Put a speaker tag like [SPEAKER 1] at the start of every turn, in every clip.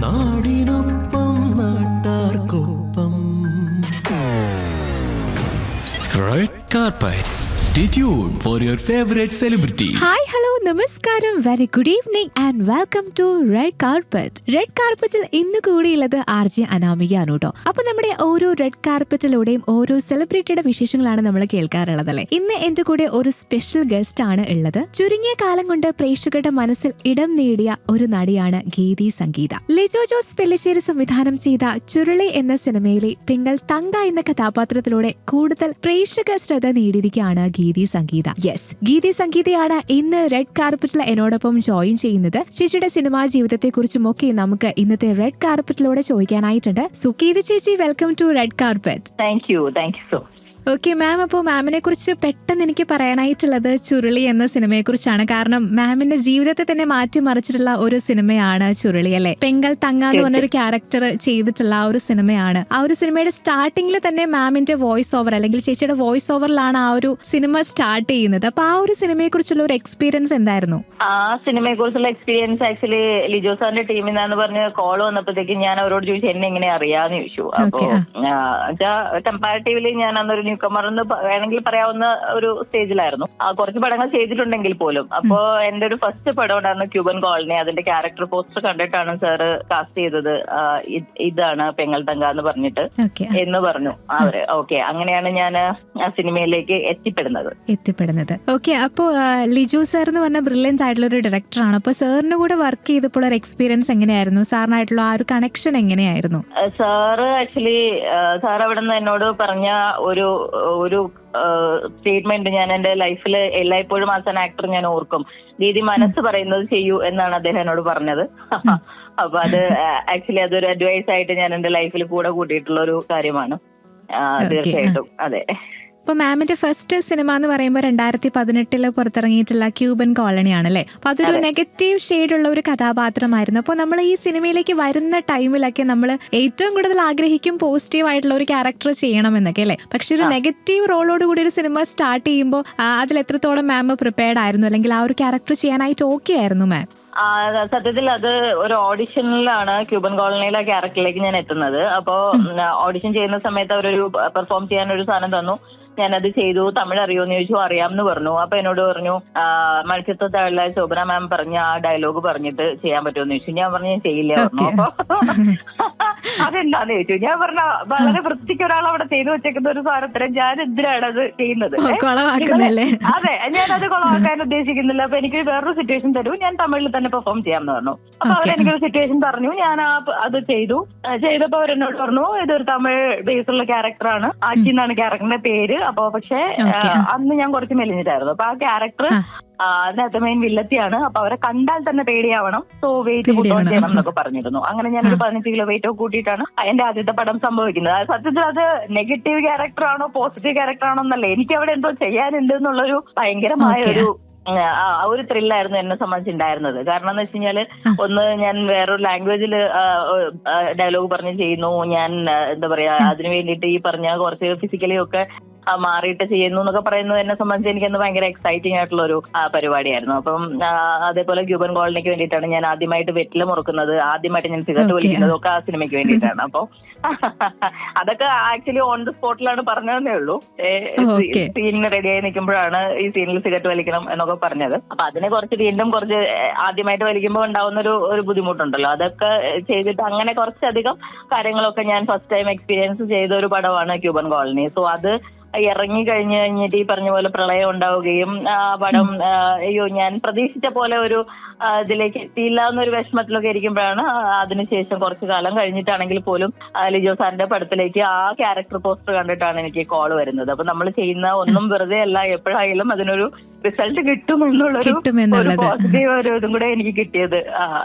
[SPEAKER 1] നാടിനൊപ്പം നാട്ടാർക്കൊപ്പം.
[SPEAKER 2] Red carpet. Stay tuned for your favorite celebrity.
[SPEAKER 3] Hi hello നമസ്കാരം, very good evening and welcome to red carpet. Red കാർപ്പറ്റിൽ ഇന്ന് കൂടിയുള്ളത് RJ അനാമികയാണ് കേട്ടോ. അപ്പൊ നമ്മുടെ ഓരോ റെഡ് കാർപ്പറ്റിലൂടെയും ഓരോ സെലിബ്രിറ്റിയുടെ വിശേഷങ്ങളാണ് നമ്മൾ കേൾക്കാറുള്ളത് അല്ലെ. ഇന്ന് എന്റെ കൂടെ ഒരു സ്പെഷ്യൽ ഗസ്റ്റ് ആണ് ഉള്ളത്. ചുരുങ്ങിയ കാലം കൊണ്ട് പ്രേക്ഷകരുടെ മനസ്സിൽ ഇടം നേടിയ ഒരു നടിയാണ് ഗീതി സംഗീത. ലിജോ ജോസ് പെല്ലിശ്ശേരി സംവിധാനം ചെയ്ത ചുരുളി എന്ന സിനിമയിലെ പെങ്ങൾ തങ്ക എന്ന കഥാപാത്രത്തിലൂടെ കൂടുതൽ പ്രേക്ഷക ശ്രദ്ധ നേടിയിരിക്കുകയാണ് ഗീതി സംഗീത. യെസ്, ഗീതി സംഗീതയാണ് ഇന്ന് റെഡ് കാർപ്പറ്റിൽ എന്നോടൊപ്പം ജോയിൻ ചെയ്യുന്നത്. ചേച്ചിയുടെ സിനിമാ ജീവിതത്തെ കുറിച്ചും ഒക്കെ നമുക്ക് ഇന്നത്തെ റെഡ് കാർപ്പറ്റിലൂടെ ചോദിക്കാനായിട്ടുണ്ട്. സോ ഗീതി ചേച്ചി, welcome to red carpet.
[SPEAKER 4] Thank you so.
[SPEAKER 3] Okay ma'am, അപ്പോൾ മാമിനെ കുറിച്ച് പെട്ടെന്ന് എനിക്ക് പറയാനായിട്ടുള്ളത് ചുരുളി എന്ന സിനിമയെ കുറിച്ചാണ്. കാരണം മാമിന്റെ ജീവിതത്തെ തന്നെ മാറ്റിമറിച്ചിട്ടുള്ള ഒരു സിനിമയാണ് ചുരുളി അല്ലെ. പെങ്കൽ തങ്ക എന്ന് പറഞ്ഞൊരു ക്യാരക്ടർ ചെയ്തിട്ടുള്ള ആ ഒരു സിനിമയാണ്. ആ ഒരു സിനിമയുടെ സ്റ്റാർട്ടിങ്ങിൽ തന്നെ മാമിന്റെ വോയിസ് ഓവർ അല്ലെങ്കിൽ ചേച്ചിയുടെ വോയിസ് ഓവറിലാണ് ആ ഒരു സിനിമ സ്റ്റാർട്ട് ചെയ്യുന്നത്. അപ്പൊ ആ ഒരു സിനിമയെ കുറിച്ചുള്ള ഒരു എക്സ്പീരിയൻസ് എന്തായിരുന്നു?
[SPEAKER 4] ആ സിനിമയെ കുറിച്ചുള്ള എക്സ്പീരിയൻസ് ആക്ച്വലി ലിജോ സാറിന്റെ ടീമിൽ നിന്നാന്ന് പറഞ്ഞ് കോൾ വന്നപ്പോഴത്തേക്ക് ഞാൻ അവരോട് ചോദിച്ചു എന്നെ എങ്ങനെ അറിയാന്ന് ചോദിച്ചു. അപ്പൊ കമ്പാരിറ്റീവ്ലി ഞാൻ അന്നൊരു ന്യൂ കമർ എന്ന് വേണമെങ്കിൽ പറയാവുന്ന ഒരു സ്റ്റേജിലായിരുന്നു. കുറച്ച് പടങ്ങൾ ചെയ്തിട്ടുണ്ടെങ്കിൽ പോലും. അപ്പോ എന്റെ ഒരു ഫസ്റ്റ് പടം ഉണ്ടായിരുന്നു ക്യൂബൻ കോളനി. അതിന്റെ ക്യാരക്ടർ പോസ്റ്റർ കണ്ടിട്ടാണ് സാറ് കാസ്റ്റ് ചെയ്തത്. ഇതാണ് പെങ്ങൾ തങ്ക എന്ന് പറഞ്ഞിട്ട് എന്ന് പറഞ്ഞു അവര്. ഓക്കെ, അങ്ങനെയാണ് ഞാൻ ആ സിനിമയിലേക്ക് എത്തിപ്പെടുന്നത്.
[SPEAKER 3] ഓക്കെ, അപ്പോ ലിജോ സാർ എന്ന് പറഞ്ഞ ബ്രില്യന്റ് ആയിട്ടുള്ള ഒരു ഡയറക്ടറാണ്. അപ്പൊ സാറിന് കൂടെ വർക്ക് ചെയ്തപ്പോൾ ഒരു എക്സ്പീരിയൻസ് എങ്ങനെയായിരുന്നു? സാറിനായിട്ടുള്ള ആ ഒരു കണക്ഷൻ എങ്ങനെയായിരുന്നു?
[SPEAKER 4] സാറ് ആക്ച്വലി സാർ അവിടെ നിന്ന് എന്നോട് പറഞ്ഞ ഒരു സ്റ്റേറ്റ്മെന്റ് ഞാൻ എന്റെ ലൈഫിൽ എല്ലായ്പ്പോഴും ആസ് ആൻ ആക്ടർ ഞാൻ ഓർക്കും. ദീദി മനസ്സ് പറയുന്നത് ചെയ്യൂ എന്നാണ് അദ്ദേഹം എന്നോട് പറഞ്ഞത്. അപ്പൊ അത് ആക്ച്വലി അതൊരു അഡ്വൈസ് ആയിട്ട് ഞാൻ എന്റെ ലൈഫിൽ കൂടെ കൂട്ടിയിട്ടുള്ള ഒരു കാര്യമാണ്. തീർച്ചയായിട്ടും അതെ.
[SPEAKER 3] അപ്പൊ മാമിന്റെ ഫസ്റ്റ് സിനിമ എന്ന് പറയുമ്പോൾ 2018 പുറത്തിറങ്ങിയിട്ടുള്ള ക്യൂബൻ കോളനി ആണല്ലേ. അപ്പൊ അതൊരു നെഗറ്റീവ് ഷെയ്ഡ് ഉള്ള ഒരു കഥാപാത്രമായിരുന്നു. അപ്പൊ നമ്മൾ ഈ സിനിമയിലേക്ക് വരുന്ന ടൈമിലൊക്കെ നമ്മൾ ഏറ്റവും കൂടുതൽ ആഗ്രഹിക്കും പോസിറ്റീവ് ആയിട്ടുള്ള ഒരു ക്യാരക്ടർ ചെയ്യണമെന്നൊക്കെ അല്ലേ. പക്ഷെ ഒരു നെഗറ്റീവ് റോളോട് കൂടി ഒരു സിനിമ സ്റ്റാർട്ട് ചെയ്യുമ്പോൾ അതിൽ എത്രത്തോളം മാം പ്രിപ്പയർഡ് ആയിരുന്നു, അല്ലെങ്കിൽ ആ ഒരു ക്യാരക്ടർ ചെയ്യാനായിട്ട് ഓക്കെ ആയിരുന്നു മാം?
[SPEAKER 4] സത്യത്തിൽ അത് ഒരു ഓഡിഷനിലാണ് ക്യൂബൻ കോളനിയിലെ ക്യാരക്ടറിലേക്ക് ഞാൻ എത്തുന്നത്. അപ്പോ ഓഡിഷൻ ചെയ്യുന്ന സമയത്ത് അവരൊരു പെർഫോം ചെയ്യാൻ ഒരു സാധനം തന്നു. ഞാനത് ചെയ്തു. തമിഴ് അറിയോന്ന് ചോദിച്ചു. അറിയാമെന്ന് പറഞ്ഞു. അപ്പൊ എന്നോട് പറഞ്ഞു മത്സ്യത്വത്തായുള്ള ശോഭന മാം പറഞ്ഞ ആ ഡയലോഗ് പറഞ്ഞിട്ട് ചെയ്യാൻ പറ്റുമെന്ന് ചോദിച്ചു. ഞാൻ പറഞ്ഞു ഞാൻ ചെയ്യില്ല പറഞ്ഞു. അപ്പൊ അതെന്താന്ന് ചോദിച്ചു. ഞാൻ പറഞ്ഞ വളരെ വൃത്തിക്ക് ഒരാൾ അവിടെ ചെയ്തു വെച്ചേക്കുന്ന ഒരു സാധനത്തിന് ഞാൻ എന്തിനാണ് അത് ചെയ്യുന്നത്? അതെ, ഞാനത് കൊളവാക്കാൻ ഉദ്ദേശിക്കുന്നില്ല. അപ്പൊ എനിക്ക് വേറൊരു സിറ്റുവേഷൻ തരൂ, ഞാൻ തമിഴിൽ തന്നെ പെർഫോം ചെയ്യാമെന്ന് പറഞ്ഞു. അപ്പൊ അവരെനിക്കൊരു സിറ്റുവേഷൻ പറഞ്ഞു. ഞാൻ അത് ചെയ്തപ്പോ അവരെന്നോട് പറഞ്ഞു ഇതൊരു തമിഴ് ബേസുള്ള ക്യാരക്ടറാണ്. ആച്ചി എന്നാണ് ക്യാരക്ടറിന്റെ പേര്. അപ്പൊ പക്ഷെ അന്ന് ഞാൻ കുറച്ച് മെലിഞ്ഞിട്ടായിരുന്നു. അപ്പൊ ആ ക്യാരക്ടർ അതിനകത്ത് മെയിൻ വില്ലത്തിയാണ്. അപ്പൊ അവരെ കണ്ടാൽ തന്നെ പേടിയാവണം. സോ വെയിറ്റ് കൂട്ടോൺ ചെയ്യണം എന്നൊക്കെ പറഞ്ഞിരുന്നു. അങ്ങനെ ഞാനൊരു 15 കിലോ വെയിറ്റ് ഒക്കെ കൂട്ടിയിട്ടാണ് എന്റെ ആദ്യത്തെ പടം സംഭവിക്കുന്നത്. സത്യത്തിൽ അത് നെഗറ്റീവ് ക്യാരക്ടർ ആണോ പോസിറ്റീവ് ക്യാരക്ടർ ആണോ എന്നല്ല, എനിക്ക് അവിടെ എന്തോ ചെയ്യാനുണ്ട് എന്നുള്ളൊരു ഭയങ്കരമായ ഒരു ത്രില്ലായിരുന്നു എന്നെ സംബന്ധിച്ചുണ്ടായിരുന്നത്. കാരണം എന്ന് വെച്ച് കഴിഞ്ഞാല് ഒന്ന് ഞാൻ വേറൊരു ലാംഗ്വേജിൽ ഡയലോഗ് പറഞ്ഞ് ചെയ്യുന്നു. ഞാൻ എന്താ പറയാ അതിനു വേണ്ടിയിട്ട് ഈ പറഞ്ഞ കുറച്ച് ഫിസിക്കലി ഒക്കെ മാറിയിട്ട് ചെയ്യുന്നു എന്നൊക്കെ പറയുന്നത് എന്നെ സംബന്ധിച്ച് എനിക്കന്ന് ഭയങ്കര എക്സൈറ്റിംഗ് ആയിട്ടുള്ള ഒരു പരിപാടിയായിരുന്നു. അപ്പം അതേപോലെ ക്യൂബൻ കോളനിക്ക് വേണ്ടിയിട്ടാണ് ഞാൻ ആദ്യമായിട്ട് വെറ്റില മുറുക്കുന്നത്, ആദ്യമായിട്ട് ഞാൻ സിഗരറ്റ് വലിക്കുന്നതും ഒക്കെ ആ സിനിമയ്ക്ക് വേണ്ടിയിട്ടാണ്. അപ്പൊ അതൊക്കെ ആക്ച്വലി ഓൺ ദ സ്പോട്ടിലാണ് പറഞ്ഞതേ ഉള്ളൂ. സീനിന് റെഡിയായി നിൽക്കുമ്പോഴാണ് ഈ സീനിൽ സിഗരറ്റ് വലിക്കണം എന്നൊക്കെ പറഞ്ഞത്. അപ്പൊ അതിനെ വീണ്ടും കുറച്ച് ആദ്യമായിട്ട് വലിക്കുമ്പോൾ ഉണ്ടാവുന്ന ഒരു ബുദ്ധിമുട്ടുണ്ടല്ലോ, അതൊക്കെ ചെയ്തിട്ട് അങ്ങനെ കുറച്ചധികം കാര്യങ്ങളൊക്കെ ഞാൻ ഫസ്റ്റ് ടൈം എക്സ്പീരിയൻസ് ചെയ്ത ഒരു പടമാണ് ക്യൂബൻ കോളനി. സോ അത് ഇറങ്ങി കഴിഞ്ഞിട്ട് ഈ പറഞ്ഞ പോലെ പ്രളയം ഉണ്ടാവുകയും ആ പടം അയ്യോ ഞാൻ പ്രതീക്ഷിച്ച പോലെ ഒരു ഇതിലേക്ക് എത്തിയില്ല എന്നൊരു വിഷമത്തിലൊക്കെ ഇരിക്കുമ്പോഴാണ് അതിനുശേഷം കുറച്ചു കാലം കഴിഞ്ഞിട്ടാണെങ്കിൽ പോലും ലിജോ സാറിന്റെ പടത്തിലേക്ക് ആ ക്യാരക്ടർ പോസ്റ്റർ കണ്ടിട്ടാണ് എനിക്ക് കോൾ വരുന്നത്. അപ്പൊ നമ്മൾ ചെയ്യുന്ന ഒന്നും വെറുതെ അല്ല, എപ്പോഴായാലും അതിനൊരു റിസൾട്ട് കിട്ടുമെന്നുള്ളൊരു പോസിറ്റീവ് ഒരു ഇതും കൂടെ എനിക്ക് കിട്ടിയത്.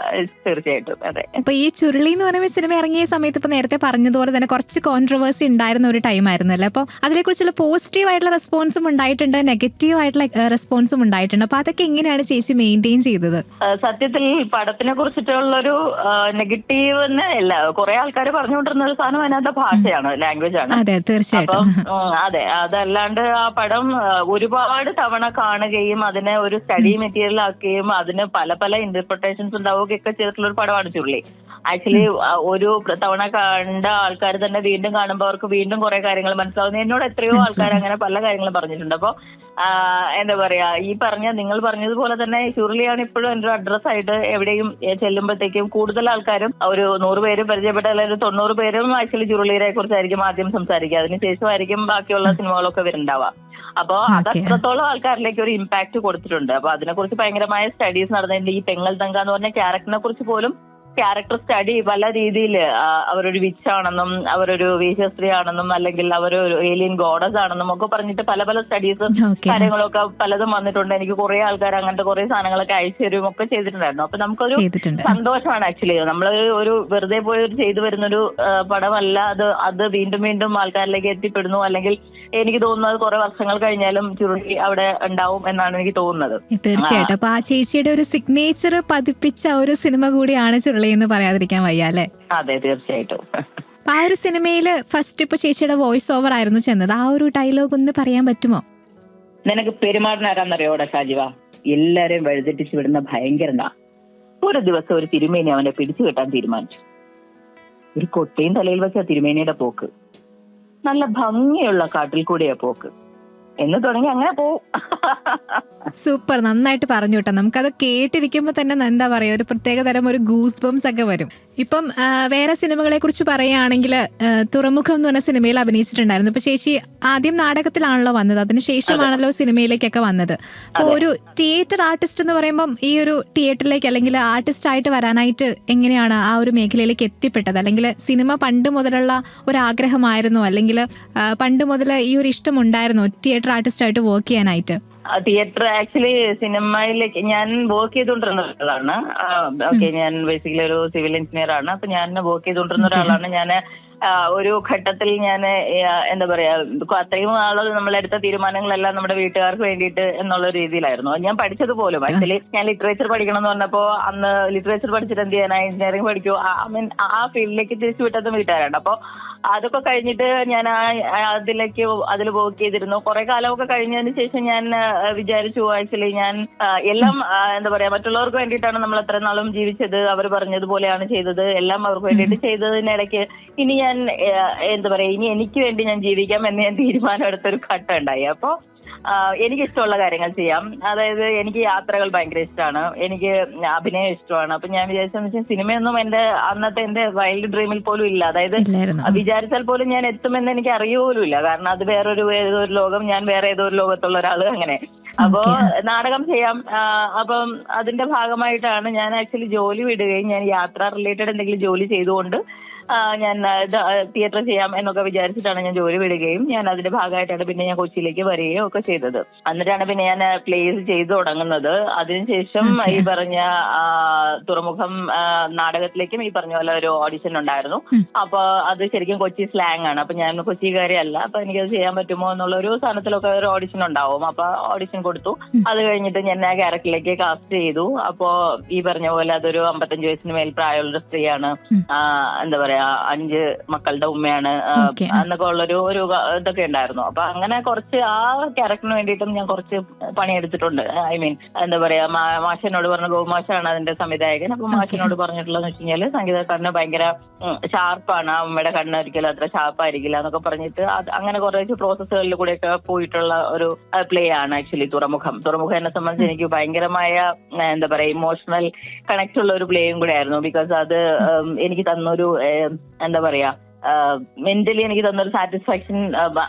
[SPEAKER 4] തീർച്ചയായിട്ടും അതെ.
[SPEAKER 3] അപ്പൊ ഈ ചുരുളി എന്ന് പറയുന്ന സിനിമ ഇറങ്ങിയ സമയത്ത് ഇപ്പൊ നേരത്തെ പറഞ്ഞതുപോലെ തന്നെ കുറച്ച് കോൺട്രവേഴ്സി ഉണ്ടായിരുന്ന ഒരു ടൈം ആയിരുന്നല്ലോ. അപ്പൊ അതിനെക്കുറിച്ചുള്ള പോസിറ്റീവ് ആയിട്ടുള്ള റെസ്പോൺസും ഉണ്ടായിട്ടുണ്ട്, നെഗറ്റീവ് ആയിട്ടുള്ള റെസ്പോൺസും ഉണ്ടായിട്ടുണ്ട്. അപ്പൊ അതൊക്കെ എങ്ങനെയാണ് ചേച്ചി മെയിൻറ്റെയിൻ ചെയ്തത്?
[SPEAKER 4] സത്യത്തിൽ പടത്തിനെ കുറിച്ചിട്ടുള്ളൊരു നെഗറ്റീവ് തന്നെ അല്ല, കുറെ ആൾക്കാർ പറഞ്ഞുകൊണ്ടിരുന്ന ഒരു സാധനം അതിനകത്ത് ഭാഷയാണ്, ലാംഗ്വേജ് ആണ്.
[SPEAKER 3] അതെ, തീർച്ചയായിട്ടും.
[SPEAKER 4] അപ്പം അതെ, അതല്ലാണ്ട് ആ പടം ഒരുപാട് തവണ കാണുകയും അതിനെ ഒരു സ്റ്റഡി മെറ്റീരിയൽ ആക്കുകയും അതിന് പല പല ഇന്റർപ്രിട്ടേഷൻസ് ഉണ്ടാവുകയൊക്കെ ചെയ്തിട്ടുള്ള ഒരു പടമാണ് ചുരുളി. ആക്ച്വലി ഒരു തവണ കണ്ട ആൾക്കാർ തന്നെ വീണ്ടും കാണുമ്പോൾ അവർക്ക് വീണ്ടും കുറെ കാര്യങ്ങൾ മനസ്സിലാവുന്നു. എന്നോട് എത്രയോ ആൾക്കാർ അങ്ങനെ പല കാര്യങ്ങളും പറഞ്ഞിട്ടുണ്ട്. അപ്പൊ എന്താ പറയാ, ഈ നിങ്ങൾ പറഞ്ഞതുപോലെ തന്നെ ചുരുളിയാണ് ഇപ്പോഴും എന്റെ അഡ്രസ് ആയിട്ട് എവിടെയും ചെല്ലുമ്പോഴത്തേക്കും കൂടുതൽ ആൾക്കാരും ഒരു 100 പേരും പരിചയപ്പെട്ട അല്ലെങ്കിൽ 90 പേരും ആക്ച്വലി ചുരുളിയെ കുറിച്ചായിരിക്കും ആദ്യം സംസാരിക്കുക. അതിനുശേഷമായിരിക്കും ബാക്കിയുള്ള സിനിമകളൊക്കെ വരുന്നുണ്ടാവുക. അപ്പൊ അത് അത്രത്തോളം ആൾക്കാരിലേക്ക് ഒരു ഇമ്പാക്ട് കൊടുത്തിട്ടുണ്ട്. അപ്പൊ അതിനെക്കുറിച്ച് ഭയങ്കരമായ സ്റ്റഡീസ് നടന്നിട്ടുണ്ട്. ഈ പെങ്ങൽ തങ്ക എന്ന് പറഞ്ഞ ക്യാരക്ടറിനെ കുറിച്ച് പോലും ക്യാരക്ടർ സ്റ്റഡി പല രീതിയിൽ, അവരൊരു വിച്ചാണെന്നും അവരൊരു വേശ്യസ്ത്രീ ആണെന്നും അല്ലെങ്കിൽ അവരൊരു ഏലിയൻ ഗോഡസ് ആണെന്നും ഒക്കെ പറഞ്ഞിട്ട് പല പല സ്റ്റഡീസ് കാര്യങ്ങളൊക്കെ പലതും വന്നിട്ടുണ്ട്. എനിക്ക് കുറെ ആൾക്കാർ അങ്ങനത്തെ കുറെ സാധനങ്ങളൊക്കെ അയച്ചു തരും ഒക്കെ ചെയ്തിട്ടുണ്ടായിരുന്നു. അപ്പൊ നമുക്കൊരു സന്തോഷമാണ് ആക്ച്വലി. നമ്മൾ ഒരു വെറുതെ പോയി ചെയ്തു വരുന്നൊരു പടമല്ല അത് വീണ്ടും വീണ്ടും ആൾക്കാരിലേക്ക് എത്തിപ്പെടുന്നു. അല്ലെങ്കിൽ എനിക്ക് തോന്നുന്നത് കുറെ വർഷങ്ങൾ കഴിഞ്ഞാലും ചുരുളി അവിടെ ഉണ്ടാവും എന്നാണ് എനിക്ക് തോന്നുന്നത്.
[SPEAKER 3] തീർച്ചയായിട്ടും. അപ്പൊ ആ ചേച്ചിയുടെ ഒരു സിഗ്നേച്ചർ പതിപ്പിച്ച ഒരു സിനിമ കൂടിയാണ് ചുരുളി എന്ന് പറയാതിരിക്കാൻ വയ്യ അല്ലേ?
[SPEAKER 4] അതെ, തീർച്ചയായിട്ടും.
[SPEAKER 3] ആ ഒരു സിനിമയില് ഫസ്റ്റ് ഇപ്പൊ ചേച്ചിയുടെ വോയിസ് ഓവർ ആയിരുന്നു ചെന്നത്. ആ ഒരു ഡയലോഗ് ഒന്ന് പറയാൻ പറ്റുമോ?
[SPEAKER 4] നിനക്ക് പെരുമാറിനാരാന്നറിയോടെ ഷാജിവ, എല്ലാരെയും വഴിതെറ്റിച്ച് വിടുന്ന ഭയങ്കരനാ. ഒരു ദിവസം ഒരു തിരുമേനി അവനെ പിടിച്ചു കെട്ടാൻ തീരുമാനിച്ചു. ഒരു കൊട്ടയും തലയിൽ വെച്ച തിരുമേനിയുടെ പോക്ക് നല്ല ഭംഗിയുള്ള കാട്ടിൽ കൂടിയാ പോക്ക് എന്ന് തുടങ്ങി അങ്ങനെ പോവും.
[SPEAKER 3] സൂപ്പർ, നന്നായിട്ട് പറഞ്ഞു കേട്ടോ. നമുക്കത് കേട്ടിരിക്കുമ്പോ തന്നെ എന്താ പറയാ, ഒരു പ്രത്യേക തരം ഒരു ഗൂസ് ബംസ് ഒക്കെ വരും. ഇപ്പം വേറെ സിനിമകളെ കുറിച്ച് പറയുകയാണെങ്കിൽ തുറമുഖം എന്ന് പറഞ്ഞ സിനിമയിൽ അഭിനയിച്ചിട്ടുണ്ടായിരുന്നു. ഇപ്പൊ ചേച്ചി ആദ്യം നാടകത്തിലാണല്ലോ വന്നത്, അതിനുശേഷമാണല്ലോ സിനിമയിലേക്കൊക്കെ വന്നത്. അപ്പൊ ഒരു തിയേറ്റർ ആർട്ടിസ്റ്റ് എന്ന് പറയുമ്പം ഈ ഒരു തിയേറ്ററിലേക്ക് അല്ലെങ്കിൽ ആർട്ടിസ്റ്റ് ആയിട്ട് വരാനായിട്ട് എങ്ങനെയാണ് ആ ഒരു മേഖലയിലേക്ക് എത്തിപ്പെട്ടത്? അല്ലെങ്കിൽ സിനിമ പണ്ട് മുതലുള്ള ഒരു ആഗ്രഹമായിരുന്നോ, അല്ലെങ്കിൽ പണ്ട് മുതൽ ഈ ഒരു ഇഷ്ടം ഉണ്ടായിരുന്നോ തിയേറ്റർ ആർട്ടിസ്റ്റ് ആയിട്ട് വർക്ക് ചെയ്യാനായിട്ട്?
[SPEAKER 4] തിയേറ്റർ ആക്ച്വലി സിനിമയിലേക്ക് ഞാൻ വർക്ക് ചെയ്തുകൊണ്ടിരുന്ന ഒരാളാണ്. ഓക്കെ, ഞാൻ ബേസിക്കലി ഒരു സിവിൽ എഞ്ചിനീയർ ആണ്. അപ്പൊ ഞാൻ വർക്ക് ചെയ്തുകൊണ്ടിരുന്ന ഒരാളാണ്. ഞാൻ ഒരു ഘട്ടത്തിൽ ഞാൻ എന്താ പറയാ, അത്രയും നാള് നമ്മളെടുത്ത തീരുമാനങ്ങളെല്ലാം നമ്മുടെ വീട്ടുകാർക്ക് വേണ്ടിയിട്ട് എന്നുള്ള രീതിയിലായിരുന്നു. ഞാൻ പഠിച്ചത് പോലും ആക്ച്വലി ഞാൻ ലിറ്ററേച്ചർ പഠിക്കണം എന്ന് പറഞ്ഞപ്പോ അന്ന് ലിറ്ററേച്ചർ പഠിച്ചിട്ട് എന്ത് ചെയ്യാനാ, എഞ്ചിനീയറിംഗ് പഠിക്കൂ, ആ ഫീൽഡിലേക്ക് തിരിച്ചു വിട്ടതും വീട്ടുകാരാണ്. അപ്പൊ അതൊക്കെ കഴിഞ്ഞിട്ട് ഞാൻ അതിൽ വർക്ക് ചെയ്തിരുന്നു. കുറെ കാലമൊക്കെ കഴിഞ്ഞതിന് ശേഷം ഞാൻ വിചാരിച്ചു ആക്ച്വലി ഞാൻ എല്ലാം എന്താ പറയാ, മറ്റുള്ളവർക്ക് വേണ്ടിയിട്ടാണ് നമ്മൾ എത്ര നാളും ജീവിച്ചത്, അവർ പറഞ്ഞതുപോലെയാണ് ചെയ്തത്, എല്ലാം അവർക്ക് വേണ്ടിയിട്ട് ചെയ്തതിനിടയ്ക്ക് ഇനി ഞാൻ എന്താ പറയാ, ഇനി എനിക്ക് വേണ്ടി ഞാൻ ജീവിക്കാം എന്ന് ഞാൻ തീരുമാനം എടുത്തൊരു ഘട്ടം ഉണ്ടായി. അപ്പൊ എനിക്കിഷ്ടമുള്ള കാര്യങ്ങൾ ചെയ്യാം. അതായത് എനിക്ക് യാത്രകൾ ഭയങ്കര ഇഷ്ടമാണ്, എനിക്ക് അഭിനയം ഇഷ്ടമാണ്. അപ്പൊ ഞാൻ വിചാരിച്ചെന്ന് വെച്ചാൽ സിനിമയൊന്നും അന്നത്തെ എന്റെ വൈൽഡ് ഡ്രീമിൽ പോലും ഇല്ല. അതായത് വിചാരിച്ചാൽ പോലും ഞാൻ എത്തുമെന്ന് എനിക്ക് അറിയുപോലും ഇല്ല. കാരണം അത് ഏതൊരു ലോകം, ഞാൻ വേറെ ഏതോ ഒരു ലോകത്തുള്ള ഒരാള്, അങ്ങനെ. അപ്പോ നാടകം ചെയ്യാം. അപ്പം അതിന്റെ ഭാഗമായിട്ടാണ് ഞാൻ ആക്ച്വലി ജോലി വിടുകയും ഞാൻ യാത്ര റിലേറ്റഡ് എന്തെങ്കിലും ജോലി ചെയ്തുകൊണ്ട് ഞാൻ തിയേറ്റർ ചെയ്യാം എന്നൊക്കെ വിചാരിച്ചിട്ടാണ് ഞാൻ ജോലി വിടുകയും ഞാൻ അതിന്റെ ഭാഗമായിട്ടാണ് പിന്നെ ഞാൻ കൊച്ചിയിലേക്ക് വരികയും ഒക്കെ ചെയ്തത്. എന്നിട്ടാണ് പിന്നെ ഞാൻ പ്ലേസ് ചെയ്തു തുടങ്ങുന്നത്. അതിനുശേഷം ഈ പറഞ്ഞ തുറമുഖം നാടകത്തിലേക്കും ഈ പറഞ്ഞ പോലെ ഒരു ഓഡിഷൻ ഉണ്ടായിരുന്നു. അപ്പൊ അത് ശരിക്കും കൊച്ചി സ്ലാങ് ആണ്. അപ്പൊ ഞാൻ കൊച്ചിക്കാരിയല്ല. അപ്പൊ എനിക്കത് ചെയ്യാൻ പറ്റുമോ എന്നുള്ള ഒരു സ്ഥാനത്തിലൊക്കെ ഒരു ഓഡിഷൻ ഉണ്ടാവും. അപ്പൊ ഓഡിഷൻ കൊടുത്തു. അത് കഴിഞ്ഞിട്ട് ഞാൻ ആ ക്യാരക്ടറിലേക്ക് കാസ്റ്റ് ചെയ്തു. അപ്പോ ഈ പറഞ്ഞ പോലെ അതൊരു 55 വയസ്സിന് മേൽ പ്രായമുള്ളൊരു സ്ത്രീയാണ്. എന്താ പറയാ, 5 മക്കളുടെ ഉമ്മയാണ് എന്നൊക്കെ ഉള്ളൊരു ഇതൊക്കെ ഉണ്ടായിരുന്നു. അപ്പൊ അങ്ങനെ കുറച്ച് ആ ക്യാരക്ടറിന് വേണ്ടിയിട്ടും ഞാൻ കുറച്ച് പണിയെടുത്തിട്ടുണ്ട്. ഐ മീൻ എന്താ പറയാ, മാഷിനോട് പറഞ്ഞ ഗോമാഷാണ് അതിന്റെ സംവിധായകൻ. അപ്പൊ മാഷിനോട് പറഞ്ഞിട്ടുള്ളതെന്ന് വെച്ച് കഴിഞ്ഞാല് സംഗീതക്കാരന് ഭയങ്കര ഷാർപ്പാണ്, അമ്മയുടെ കണ്ണ് ഒരിക്കലും അത്ര ഷാർപ്പായിരിക്കില്ല എന്നൊക്കെ പറഞ്ഞിട്ട് അങ്ങനെ കുറച്ച് പ്രോസസ്സുകളിൽ കൂടെയൊക്കെ പോയിട്ടുള്ള ഒരു പ്ലേ ആണ് ആക്ച്വലി തുറമുഖം. എന്നെ സംബന്ധിച്ച് എനിക്ക് ഭയങ്കരമായ എന്താ പറയാ ഇമോഷണൽ കണക്ട് ഉള്ള ഒരു പ്ലേയും കൂടെ ആയിരുന്നു. ബിക്കോസ് അത് എനിക്ക് തന്നൊരു എന്താ പറയാ മെന്റലി എനിക്ക് തന്നൊരു സാറ്റിസ്ഫാക്ഷൻ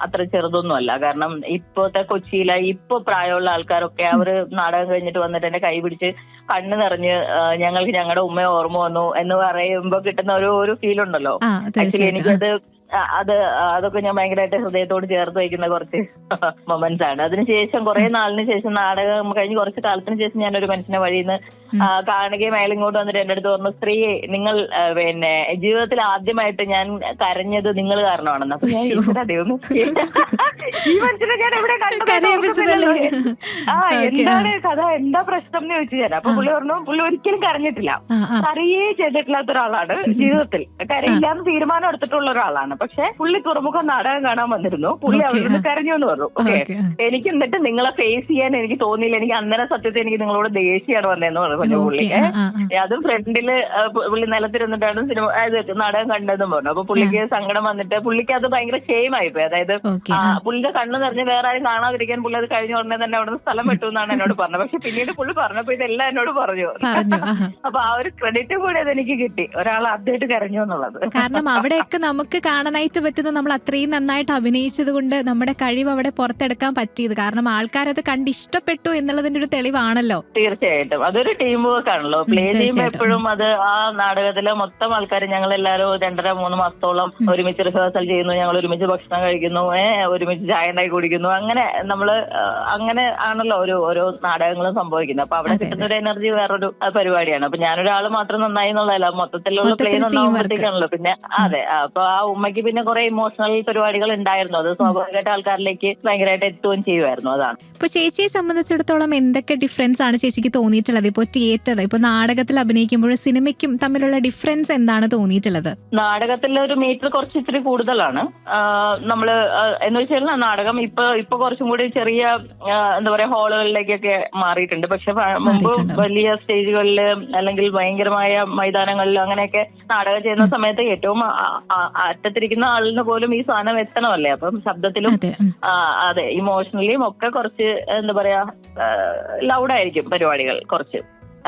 [SPEAKER 4] അത്ര ചെറുതൊന്നും അല്ല. കാരണം ഇപ്പോഴത്തെ കൊച്ചിയിലെ ഇപ്പൊ പ്രായമുള്ള ആൾക്കാരൊക്കെ അവര് നാടകം കഴിഞ്ഞിട്ട് വന്നിട്ട് എന്റെ കൈ പിടിച്ച് കണ്ണ് നിറഞ്ഞ് ഞങ്ങൾക്ക് ഞങ്ങളുടെ ഉമ്മയെ ഓർമ്മ വന്നു എന്ന് പറയുമ്പോ കിട്ടുന്ന ഒരു ഫീൽ ഉണ്ടല്ലോ. ആക്ച്വലി എനിക്കത് അതൊക്കെ ഞാൻ ഭയങ്കരമായിട്ട് ഹൃദയത്തോട് ചേർത്ത് വയ്ക്കുന്ന കുറച്ച് മൊമെന്റ്സ് ആണ്. അതിനുശേഷം കുറെ നാളിന് ശേഷം നാടകം കഴിഞ്ഞ് കുറച്ച് കാലത്തിന് ശേഷം ഞാനൊരു മനുഷ്യനെ വഴിയിൽ നിന്ന് കാണുകയും അയാൾ ഇങ്ങോട്ട് വന്നിട്ട് എന്റെ അടുത്ത് പറഞ്ഞു, സ്ത്രീ നിങ്ങൾ പിന്നെ ജീവിതത്തിൽ ആദ്യമായിട്ട് ഞാൻ കരഞ്ഞത് നിങ്ങൾ കാരണമാണെന്ന്. അപ്പൊ ഞാൻ ഈ മനുഷ്യനെ ഞാൻ എവിടെ കണ്ടതല്ലോ, എന്താണ് കഥ, എന്താ പ്രശ്നം എന്ന് ചോദിച്ചു ഞാൻ. അപ്പൊ പുള്ളി പറഞ്ഞു, പുള്ളി ഒരിക്കലും കരഞ്ഞിട്ടില്ല, കരയേ ചെയ്തിട്ടില്ലാത്ത ഒരാളാണ് ജീവിതത്തിൽ, കരയില്ലാന്ന് തീരുമാനം എടുത്തിട്ടുള്ള ഒരാളാണ്. പക്ഷെ പുള്ളി തുറമുഖം നാടകം കാണാൻ വന്നിരുന്നു, പുള്ളി അവിടെ നിന്ന് കരഞ്ഞു എന്ന് പറഞ്ഞു. ഓക്കെ, എനിക്ക് എന്നിട്ട് നിങ്ങളെ ഫേസ് ചെയ്യാൻ എനിക്ക് തോന്നിയില്ല, എനിക്ക് അന്നേരം സത്യത്തിൽ എനിക്ക് നിങ്ങളോട് ദേഷ്യമാണ് വന്നതെന്ന് പറഞ്ഞു പുള്ളിക്ക്. അതും ഫ്രണ്ടില് പുള്ളി നിലത്തിരുന്നിട്ടാണ് സിനിമ നാടകം കണ്ടതെന്ന് പറഞ്ഞു. അപ്പൊ പുള്ളിക്ക് സങ്കടം വന്നിട്ട് പുള്ളിക്ക് അത് ഭയങ്കര ഷെയിം ആയിപ്പോയി. അതായത് പുള്ളിന്റെ കണ്ണ് നിറഞ്ഞ് വേറെ ആരും കാണാതിരിക്കാൻ പുള്ളി അത് കഴിഞ്ഞ ഉടനെ തന്നെ അവിടെ നിന്ന് സ്ഥലം വിട്ടു എന്നാണ് എന്നോട് പറഞ്ഞത്. പക്ഷെ പിന്നീട് പുള്ളി പറഞ്ഞപ്പോ ഇതെല്ലാം എന്നോട് പറഞ്ഞു. അപ്പൊ ആ ഒരു ക്രെഡിറ്റ് കൂടി അതെനിക്ക് കിട്ടി, ഒരാൾ ആദ്യമായിട്ട് കരഞ്ഞു എന്നുള്ളത്.
[SPEAKER 3] കാരണം അവിടെയൊക്കെ നമുക്ക് കാണാനായിട്ട് പറ്റുന്നത് നമ്മൾ അത്രയും നന്നായിട്ട് അഭിനയിച്ചത് കൊണ്ട് നമ്മുടെ കഴിവ് അവിടെ പുറത്തെടുക്കാൻ പറ്റിയത്. കാരണം ആൾക്കാരത് കണ്ട് ഇഷ്ടപ്പെട്ടു എന്നുള്ളതിന്റെ ഒരു തെളിവാണല്ലോ.
[SPEAKER 4] തീർച്ചയായിട്ടും അതൊരു ടീം വർക്ക് ആണല്ലോ. പ്ലേ ചെയ്യുമ്പോൾ എപ്പോഴും അത് ആ നാടകത്തിലെ മൊത്തം ആൾക്കാർ ഞങ്ങൾ എല്ലാവരും 2.5-3 മാസത്തോളം ഒരുമിച്ച് റിഹേഴ്സൽ ചെയ്യുന്നു, ഞങ്ങൾ ഒരുമിച്ച് ഭക്ഷണം കഴിക്കുന്നു, ഒരുമിച്ച് ചായ ഉണ്ടാക്കി കുടിക്കുന്നു. അങ്ങനെ നമ്മള് അങ്ങനെ ആണല്ലോ ഓരോ നാടകങ്ങളും സംഭവിക്കുന്നത്. അപ്പൊ അവിടെ കിട്ടുന്ന ഒരു എനർജി വേറൊരു പരിപാടിയാണ്. അപ്പൊ ഞാനൊരാൾ മാത്രം നന്നായി എന്നുള്ളതല്ല, മൊത്തത്തിലുള്ള പ്ലേ നന്നാകുമ്പോഴത്തേക്കാണല്ലോ. പിന്നെ അതെ, അപ്പൊ ആ ഉമ്മയ്ക്ക് പിന്നെ കുറെ ഇമോഷണൽ പരിപാടികൾ ഉണ്ടായിരുന്നു. അത് സ്വാഭാവികമായിട്ട് ആൾക്കാരിലേക്ക് ഭയങ്കരമായിട്ട് എത്തുകയും ചെയ്യുമായിരുന്നു. അതാണ്.
[SPEAKER 3] ഇപ്പൊ ചേച്ചിയെ സംബന്ധിച്ചിടത്തോളം എന്തൊക്കെ ഡിഫറൻസ് ആണ് ചേച്ചിക്ക് തോന്നിയിട്ടുള്ളത്? ഇപ്പൊ തിയേറ്റർ, ഇപ്പൊ നാടകത്തിൽ അഭിനയിക്കുമ്പോഴും സിനിമയ്ക്കും തമ്മിലുള്ള ഡിഫറൻസ് എന്താണ് തോന്നിയിട്ടുള്ളത്?
[SPEAKER 4] നാടകത്തിലെ ഒരു മീറ്റർ കുറച്ച് ഇത്തിരി കൂടുതലാണ്. നമ്മള് എന്ന് വെച്ചാൽ നാടകം ഇപ്പൊ കുറച്ചും കൂടി ചെറിയ എന്താ പറയാ ഹാളുകളിലേക്കൊക്കെ മാറിയിട്ടുണ്ട്. പക്ഷെ മുമ്പ് വലിയ സ്റ്റേജുകളിൽ അല്ലെങ്കിൽ ഭയങ്കരമായ മൈതാനങ്ങളിൽ അങ്ങനെയൊക്കെ നാടകം ചെയ്യുന്ന സമയത്ത് ഏറ്റവും അറ്റത്തിരിക്കുന്ന ആളിന് പോലും ഈ സാധനം എത്തണമല്ലേ. അപ്പം ശബ്ദത്തിലും അതെ ഇമോഷണലിയും ഒക്കെ കുറച്ച് എന്താ പറയാ ലൗഡായിരിക്കും പരിപാടികൾ കുറച്ച്.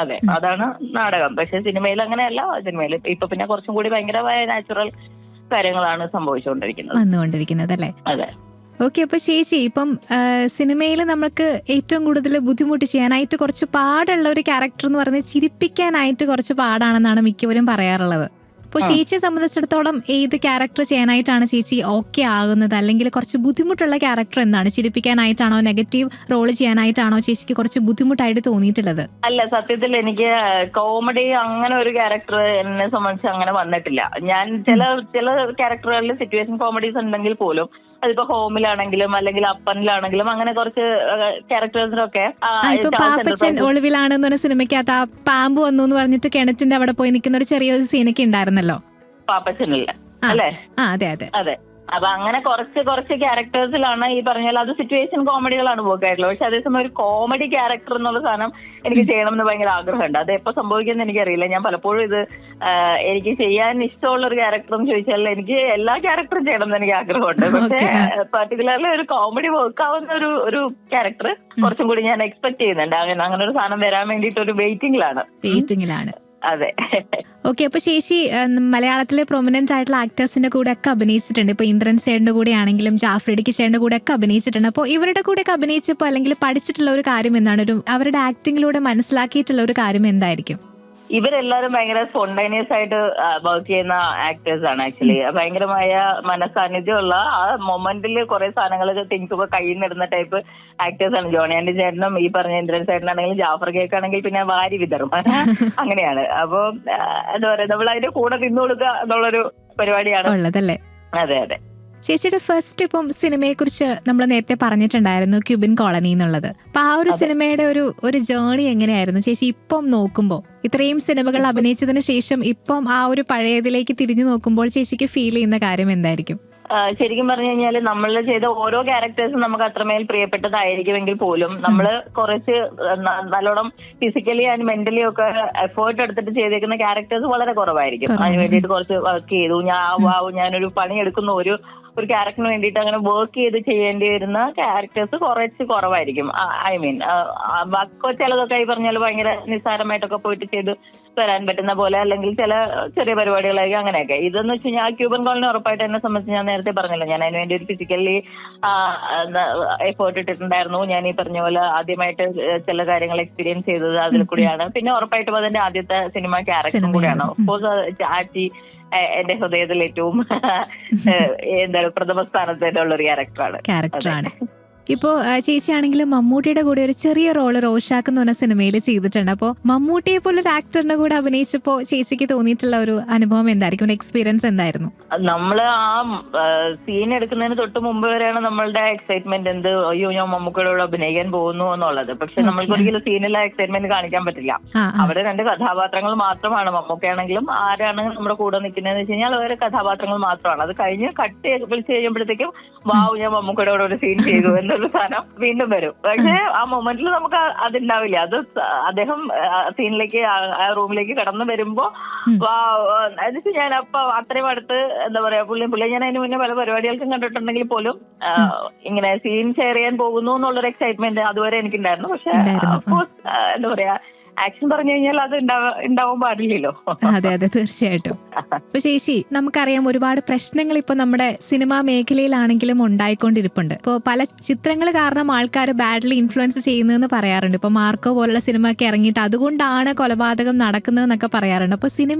[SPEAKER 4] അതെ, അതാണ് നാടകം. പക്ഷെ സിനിമയിൽ അങ്ങനെയല്ല. സിനിമയിൽ ഇപ്പൊ പിന്നെ കുറച്ചും കൂടി ഭയങ്കരമായ നാച്ചുറൽ കാര്യങ്ങളാണ് വന്നുകൊണ്ടിരിക്കുന്നത് അല്ലേ? അതെ.
[SPEAKER 3] ഓക്കെ, അപ്പൊ ചേച്ചി ഇപ്പം സിനിമയിൽ നമുക്ക് ഏറ്റവും കൂടുതൽ ബുദ്ധിമുട്ട് ചെയ്യാനായിട്ട് കുറച്ച് പാടുള്ള ഒരു ക്യാരക്ടർ എന്ന് പറയുന്നത് ചിരിപ്പിക്കാനായിട്ട് കുറച്ച് പാടാണെന്നാണ് മിക്കവരും പറയാറുള്ളത്. അപ്പോൾ ചേച്ചിയെ സംബന്ധിച്ചിടത്തോളം ഏത് ക്യാരക്ടർ ചെയ്യാനായിട്ടാണ് ചേച്ചി ഓക്കെ ആകുന്നത്? അല്ലെങ്കിൽ കുറച്ച് ബുദ്ധിമുട്ടുള്ള ക്യാരക്ടർ എന്താണ്? ചിരിപ്പിക്കാനായിട്ടാണോ, നെഗറ്റീവ് റോള് ചെയ്യാനായിട്ടാണോ ചേച്ചിക്ക് കുറച്ച് ബുദ്ധിമുട്ടായിട്ട് തോന്നിയിട്ടുള്ളത്?
[SPEAKER 4] അല്ല, സത്യത്തിൽ എനിക്ക് കോമഡി അങ്ങനെ ഒരു ക്യാരക്ടർ എന്നെ സംബന്ധിച്ച് അങ്ങനെ വന്നിട്ടില്ല. ഞാൻ ചില ക്യാരക്ടറുകളിൽ സിറ്റുവേഷൻ കോമഡീസ് ഉണ്ടെങ്കിൽ പോലും അതിപ്പോ ഹോമിലാണെങ്കിലും അല്ലെങ്കിൽ അപ്പനിലാണെങ്കിലും അങ്ങനെ കുറച്ച് ക്യാരക്ടേഴ്സിനൊക്കെ
[SPEAKER 3] പാപ്പച്ചൻ ഒളിവിലാണെന്ന് പറഞ്ഞ സിനിമയ്ക്കകത്ത് ആ പാമ്പ് വന്നു എന്ന് പറഞ്ഞിട്ട് കിണറ്റിന്റെ അവിടെ പോയി നിൽക്കുന്ന ഒരു ചെറിയൊരു സീനൊക്കെ ഉണ്ടായിരുന്നല്ലോ
[SPEAKER 4] പാപ്പച്ചനില്ല അല്ലേ?
[SPEAKER 3] അതെ അതെ
[SPEAKER 4] അതെ. അപ്പൊ അങ്ങനെ കുറച്ച് ക്യാരക്ടേഴ്സിലാണ് ഈ പറഞ്ഞാൽ അത് സിറ്റുവേഷൻ കോമഡികളാണ് പോക്കായിട്ടുള്ളത്. പക്ഷെ അതേസമയം ഒരു കോമഡി ക്യാരക്ടർ എന്നുള്ള സാധനം എനിക്ക് ചെയ്യണം എന്ന് ഭയങ്കര ആഗ്രഹമുണ്ട്. അത് എപ്പോ സംഭവിക്കുമെന്ന് എനിക്കറിയില്ല. ഞാൻ പലപ്പോഴും ഇത് എനിക്ക് ചെയ്യാൻ ഇഷ്ടമുള്ള ഒരു ക്യാരക്ടർ എന്ന് ചോദിച്ചാൽ എനിക്ക് എല്ലാ ക്യാരക്ടറും ചെയ്യണം എന്ന് എനിക്ക് ആഗ്രഹമുണ്ട്. പക്ഷെ പർട്ടിക്കുലർലി ഒരു കോമഡി വർക്ക് ആവുന്ന ഒരു ക്യാരക്ടർ കുറച്ചും കൂടി ഞാൻ എക്സ്പെക്ട് ചെയ്യുന്നുണ്ട്. അങ്ങനെ ഒരു സാധനം വരാൻ വേണ്ടിയിട്ട് ഒരു വെയിറ്റിംഗിലാണ്. അതെ.
[SPEAKER 3] ഓക്കെ, അപ്പൊ ചേച്ചി മലയാളത്തിലെ പ്രൊമിനന്റ് ആയിട്ടുള്ള ആക്ടേഴ്സിന്റെ കൂടെ ഒക്കെ അഭിനയിച്ചിട്ടുണ്ട്. ഇപ്പൊ ഇന്ദ്രൻ ചേട്ടന്റെ കൂടെ ആണെങ്കിലും ജാഫ്രിഡിക്ക് ചേട്ടന്റെ കൂടെ ഒക്കെ അഭിനയിച്ചിട്ടുണ്ട്. അപ്പോൾ ഇവരുടെ കൂടെ ഒക്കെ അഭിനയിച്ചപ്പോൾ അല്ലെങ്കിൽ പഠിച്ചിട്ടുള്ള ഒരു കാര്യം എന്താണ്? അവരുടെ ആക്ടിങ്ങിലൂടെ മനസ്സിലാക്കിയിട്ടുള്ള ഒരു കാര്യം എന്തായിരിക്കും?
[SPEAKER 4] ഇവരെല്ലാരും ഭയങ്കര സ്പോണ്ടേനിയസ് ആയിട്ട് വർക്ക് ചെയ്യുന്ന ആക്ടേഴ്സ് ആണ്. ആക്ച്വലി ഭയങ്കരമായ മനസാന്നിധ്യമുള്ള ആ മൊമെന്റിൽ കുറെ സാധനങ്ങൾ തിങ്സ് ഒക്കെ കയ്യിൽ നിന്നിടുന്ന ടൈപ്പ് ആക്ടേഴ്സ് ആണ്. ജോണി ആൻഡി ചേട്ടനും ഈ പറഞ്ഞ ഇന്ദ്രൻ ചേട്ടനാണെങ്കിലും ജാഫർ കേക്കാണെങ്കിൽ പിന്നെ വാരി വിതറും അങ്ങനെയാണ്. അപ്പൊ എന്താ പറയാ, നമ്മൾ അതിന്റെ കൂടെ നിന്നു കൊടുക്കുക എന്നുള്ളൊരു പരിപാടിയാണ് ഉള്ളതല്ലേ? അതെ അതെ.
[SPEAKER 3] ചേച്ചിയുടെ ഫസ്റ്റ് ഇപ്പം സിനിമയെ കുറിച്ച് നമ്മൾ നേരത്തെ പറഞ്ഞിട്ടുണ്ടായിരുന്നു, ക്യൂബൻ കോളനി എന്നുള്ളത്. അപ്പൊ ആ ഒരു സിനിമയുടെ ഒരു ജേർണി എങ്ങനെയായിരുന്നു ചേച്ചി? ഇപ്പം നോക്കുമ്പോൾ ഇത്രയും സിനിമകൾ അഭിനയിച്ചതിന് ശേഷം ഇപ്പം ആ ഒരു പഴയതിലേക്ക് തിരിഞ്ഞു നോക്കുമ്പോൾ ചേച്ചിക്ക് ഫീൽ ചെയ്യുന്ന കാര്യം എന്തായിരിക്കും?
[SPEAKER 4] ശരിക്കും പറഞ്ഞു കഴിഞ്ഞാൽ നമ്മൾ ചെയ്ത ഓരോ ക്യാരക്ടേഴ്സും നമുക്ക് അത്രമേൽ പ്രിയപ്പെട്ടതായിരിക്കുമെങ്കിൽ പോലും നമ്മൾ കുറച്ച് നല്ലോണം ഫിസിക്കലി ആൻഡ് മെന്റലി ഒക്കെ എഫേർട്ട് എടുത്തിട്ട് ചെയ്തേക്കുന്ന ക്യാരക്ടേഴ്സ് വളരെ കുറവായിരിക്കും. അതിന് വേണ്ടിയിട്ട് കുറച്ച് വർക്ക് ചെയ്തു. ഞാനൊരു പണിയെടുക്കുന്ന ഒരു ക്യാരക്ടറിന് വേണ്ടിയിട്ട് അങ്ങനെ വർക്ക് ചെയ്ത് ചെയ്യേണ്ടി വരുന്ന ക്യാരക്ടേഴ്സ് കുറച്ച് കുറവായിരിക്കും. ഐ മീൻ ചിലതൊക്കെ ഈ പറഞ്ഞാൽ ഭയങ്കര നിസ്സാരമായിട്ടൊക്കെ പോയിട്ട് ചെയ്ത് വരാൻ പറ്റുന്ന പോലെ, അല്ലെങ്കിൽ ചില ചെറിയ പരിപാടികളായിരിക്കും അങ്ങനെയൊക്കെ. ഇതെന്ന് വെച്ച് കഴിഞ്ഞാൽ ക്യൂബൻ കോളനി ഉറപ്പായിട്ട് എന്നെ സംബന്ധിച്ച് ഞാൻ നേരത്തെ പറഞ്ഞല്ലോ, ഞാൻ അതിന് വേണ്ടി ഒരു ഫിസിക്കലി എഫേർട്ട് ഇട്ടിട്ടുണ്ടായിരുന്നു. ഞാൻ ഈ പറഞ്ഞ പോലെ ആദ്യമായിട്ട് ചില കാര്യങ്ങൾ എക്സ്പീരിയൻസ് ചെയ്തത് അതിൽ കൂടിയാണ്. പിന്നെ ഉറപ്പായിട്ടും അതിന്റെ ആദ്യത്തെ സിനിമ ക്യാരക്ടറും കൂടിയാണ്. ഓഫ്കോഴ്സ് ചാച്ചി എന്റെ ഹൃദയത്തിൽ ഏറ്റവും എന്താണ് പ്രഥമ സ്ഥാനത്തുള്ള ഒരു ക്യാരക്ടറാണ്.
[SPEAKER 3] ഇപ്പോൾ ചേച്ചിയാണെങ്കിലും മമ്മൂട്ടിയുടെ കൂടെ ഒരു ചെറിയ റോള് റോഷാക്ക് എന്ന് പറഞ്ഞ സിനിമയിൽ ചെയ്തിട്ടുണ്ട്. അപ്പോൾ മമ്മൂട്ടിയെ പോലെ ഒരു ആക്ടറിന്റെ കൂടെ അഭിനയിച്ചപ്പോൾ ചേച്ചിക്ക് തോന്നിയിട്ടുള്ള ഒരു അനുഭവം എന്തായിരിക്കും, ഒരു എക്സ്പീരിയൻസ് എന്തായിരുന്നു?
[SPEAKER 4] നമ്മള് ആ സീൻ എടുക്കുന്നതിന് തൊട്ട് മുമ്പ് വരെയാണ് നമ്മളുടെ എക്സൈറ്റ്മെന്റ് എന്ത്, അയ്യോ ഞാൻ മമ്മൂക്കയോട് അഭിനയിക്കാൻ പോകുന്നു എന്നുള്ളത്. പക്ഷെ നമ്മൾക്ക് ഒരിക്കലും സീനിൽ എക്സൈറ്റ്മെന്റ് കാണിക്കാൻ പറ്റില്ല. അവിടെ 2 കഥാപാത്രങ്ങൾ മാത്രമാണ്. മമ്മൂക്കയാണെങ്കിലും ആരാണെങ്കിലും നമ്മുടെ കൂടെ നിൽക്കുന്നതെന്ന് വെച്ച് കഴിഞ്ഞാൽ അവരെ കഥാപാത്രങ്ങൾ മാത്രമാണ്. അത് കഴിഞ്ഞ് കട്ട് വിളിച്ച് കഴിയുമ്പോഴത്തേക്കും വാവ് ഞാൻ മമ്മൂക്കയോട് ഒരു സീൻ ചെയ്തു എന്നൊരു സാധനം വീണ്ടും വരും. പക്ഷെ ആ മൊമെന്റിൽ നമുക്ക് അതുണ്ടാവില്ല. അത് അദ്ദേഹം സീനിലേക്ക് ആ റൂമിലേക്ക് കടന്നു വരുമ്പോ എന്നുവെച്ചാൽ ഞാൻ അപ്പൊ അത്രയും അടുത്ത് എന്താ പറയാ പുള്ളിയെ ഞാൻ അതിന് മുന്നേ പല പരിപാടികൾക്കും കണ്ടിട്ടുണ്ടെങ്കിൽ പോലും ഇങ്ങനെ സീൻ ഷെയർ ചെയ്യാൻ പോകുന്നു എന്നുള്ളൊരു എക്സൈറ്റ്മെന്റ് അതുവരെ എനിക്കുണ്ടായിരുന്നു. പക്ഷെ അഫ്കോഴ്സ് എന്താ പറയാ ആക്ഷൻ പറഞ്ഞു കഴിഞ്ഞാൽ അത് ഉണ്ടാവാൻ പാടില്ലല്ലോ.
[SPEAKER 3] അതെ അതെ തീർച്ചയായിട്ടും. അപ്പൊ ചേച്ചി നമുക്കറിയാം ഒരുപാട് പ്രശ്നങ്ങൾ ഇപ്പൊ നമ്മുടെ സിനിമാ മേഖലയിലാണെങ്കിലും ഉണ്ടായിക്കൊണ്ടിരിപ്പുണ്ട്. ഇപ്പൊ പല ചിത്രങ്ങൾ കാരണം ആൾക്കാർ ബാഡ്ലി ഇൻഫ്ലുവൻസ് ചെയ്യുന്നതെന്ന് പറയാറുണ്ട്. ഇപ്പൊ മാർക്കോ പോലുള്ള സിനിമ ഒക്കെ ഇറങ്ങിയിട്ട് അതുകൊണ്ടാണ് കൊലപാതകം നടക്കുന്നതെന്നൊക്കെ പറയാറുണ്ട്. അപ്പൊ